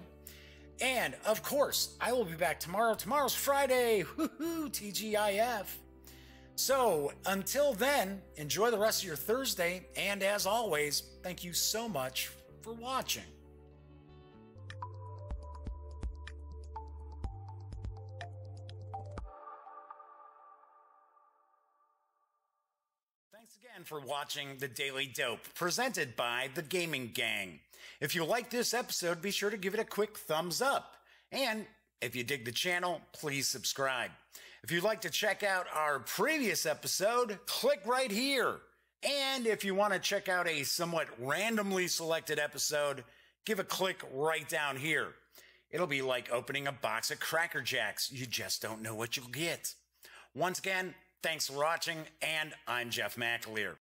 And of course, I will be back tomorrow. Tomorrow's Friday. Woohoo, TGIF. So until then, enjoy the rest of your Thursday. And as always, thank you so much for watching. Thanks again for watching The Daily Dope, presented by The Gaming Gang. If you like this episode, be sure to give it a quick thumbs up. And if you dig the channel, please subscribe. If you'd like to check out our previous episode, click right here. And if you want to check out a somewhat randomly selected episode, give a click right down here. It'll be like opening a box of Cracker Jacks. You just don't know what you'll get. Once again, thanks for watching, and I'm Jeff McAleer.